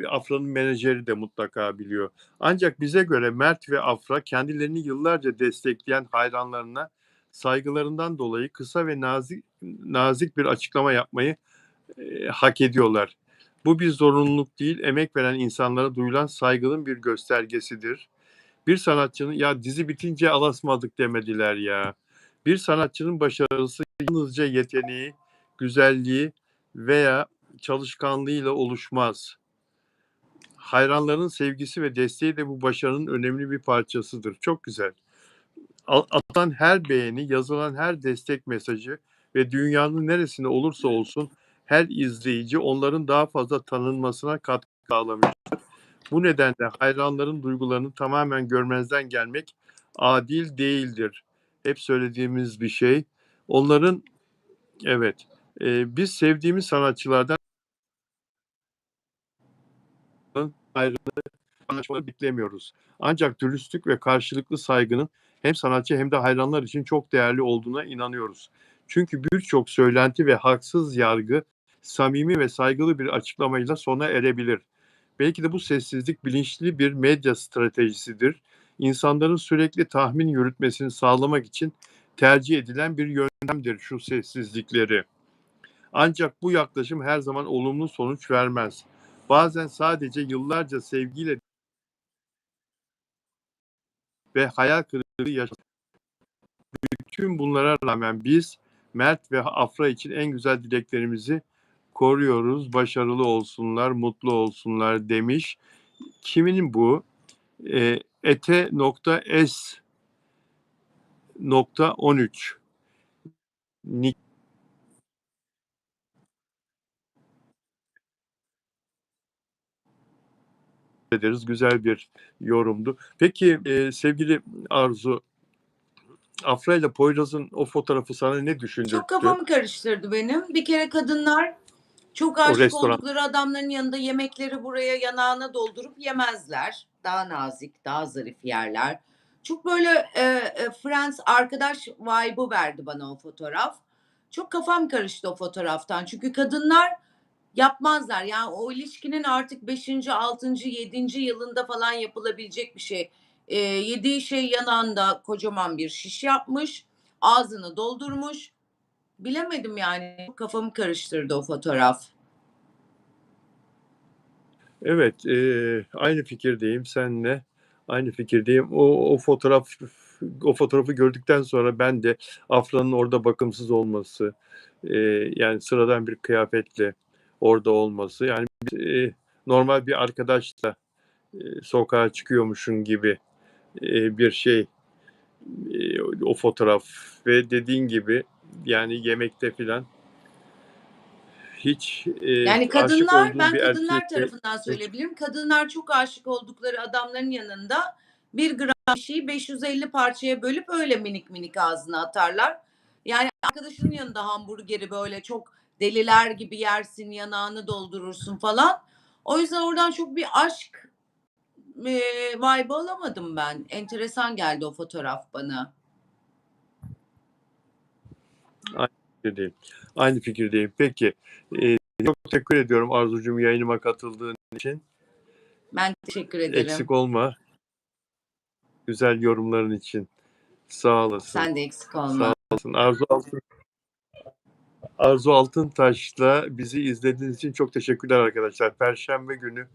Afra'nın menajeri de mutlaka biliyor. Ancak bize göre Mert ve Afra kendilerini yıllarca destekleyen hayranlarına saygılarından dolayı kısa ve nazik bir açıklama yapmayı hak ediyorlar. Bu bir zorunluluk değil, emek veren insanlara duyulan saygının bir göstergesidir. Bir sanatçının ya dizi bitince alasmadık demediler ya. Bir sanatçının başarısı yalnızca yeteneği, güzelliği veya çalışkanlığıyla oluşmaz. Hayranların sevgisi ve desteği de bu başarının önemli bir parçasıdır. Çok güzel. Atılan her beğeni, yazılan her destek mesajı ve dünyanın neresinde olursa olsun her izleyici onların daha fazla tanınmasına katkı sağlamıştır. Bu nedenle hayranların duygularını tamamen görmezden gelmek adil değildir. Hep söylediğimiz bir şey. Onların evet, biz sevdiğimiz sanatçılardan ayrı anlaşmaları beklemiyoruz. Ancak dürüstlük ve karşılıklı saygının hem sanatçı hem de hayranlar için çok değerli olduğuna inanıyoruz. Çünkü birçok söylenti ve haksız yargı samimi ve saygılı bir açıklamayla sona erebilir. Belki de bu sessizlik bilinçli bir medya stratejisidir. İnsanların sürekli tahmin yürütmesini sağlamak için tercih edilen bir yöntemdir şu sessizlikleri. Ancak bu yaklaşım her zaman olumlu sonuç vermez. Bazen sadece yıllarca sevgiyle ve hayal kırıklığı yaşadık. Tüm bunlara rağmen biz Mert ve Afra için en güzel dileklerimizi koruyoruz. Başarılı olsunlar, mutlu olsunlar demiş. Kimin bu? Ete.s.13 Nick ederiz. Güzel bir yorumdu. Peki sevgili Arzu, Afra ile Poyraz'ın o fotoğrafı sana ne Çok düşündürttü? kafamı karıştırdı benim. Bir kere kadınlar çok O aşık restoran. oldukları adamların yanında yemekleri buraya yanağına doldurup yemezler. Daha nazik, daha zarif yerler. Çok böyle Friends arkadaş vibe'ı verdi bana o fotoğraf. Çok kafam karıştı o fotoğraftan. Çünkü kadınlar yapmazlar. Yani o ilişkinin artık 5. 6. 7. yılında falan yapılabilecek bir şey. Yediği şey yanağında kocaman bir şiş yapmış. Ağzını doldurmuş. Bilemedim yani. Kafamı karıştırdı o fotoğraf. Evet, aynı fikirdeyim seninle. Aynı fikirdeyim. O fotoğrafı gördükten sonra ben de Afra'nın orada bakımsız olması, yani sıradan bir kıyafetle orada olması, yani normal bir arkadaşla sokağa çıkıyormuşun gibi bir şey o fotoğraf ve dediğin gibi yani yemekte filan hiç Yani aşık kadınlar, olduğum ben bir erkeğe kadınlar tarafından söyleyebilirim. Kadınlar çok aşık oldukları adamların yanında 1 gram bir şeyi 550 parçaya bölüp öyle minik minik ağzına atarlar. Yani arkadaşının yanında hamburgeri böyle çok deliler gibi yersin, yanağını doldurursun falan. O yüzden oradan çok bir aşk vibe alamadım ben. Enteresan geldi o fotoğraf bana. Aynı fikirdeyim. Aynı fikirdeyim. Peki. Çok teşekkür ediyorum Arzucuğum yayınıma katıldığın için. Ben teşekkür ederim. Eksik olma. Güzel yorumların için. Sağ olasın. Sen de eksik olma. Sağ olasın. Arzu Altıntaş'la bizi izlediğiniz için çok teşekkürler arkadaşlar. Perşembe günü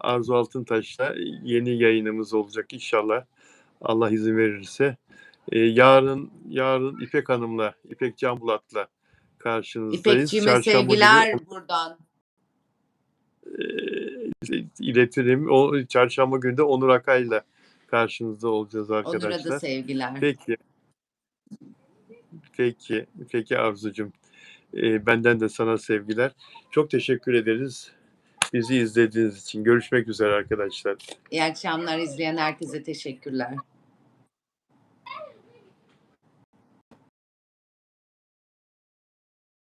Arzu Altıntaş'la yeni yayınımız olacak inşallah. Allah izin verirse. Yarın İpek Hanım'la, İpek Canbulat'la karşınızdayız. İpekçiğime Çarşamba sevgiler günü buradan. iletirim. O çarşamba günü de Onur Akay'la karşınızda olacağız Onur'a da arkadaşlar. sevgiler. Peki Arzucuğum. Benden de sana sevgiler. Çok teşekkür ederiz bizi izlediğiniz için. Görüşmek üzere arkadaşlar. İyi akşamlar, izleyen herkese teşekkürler.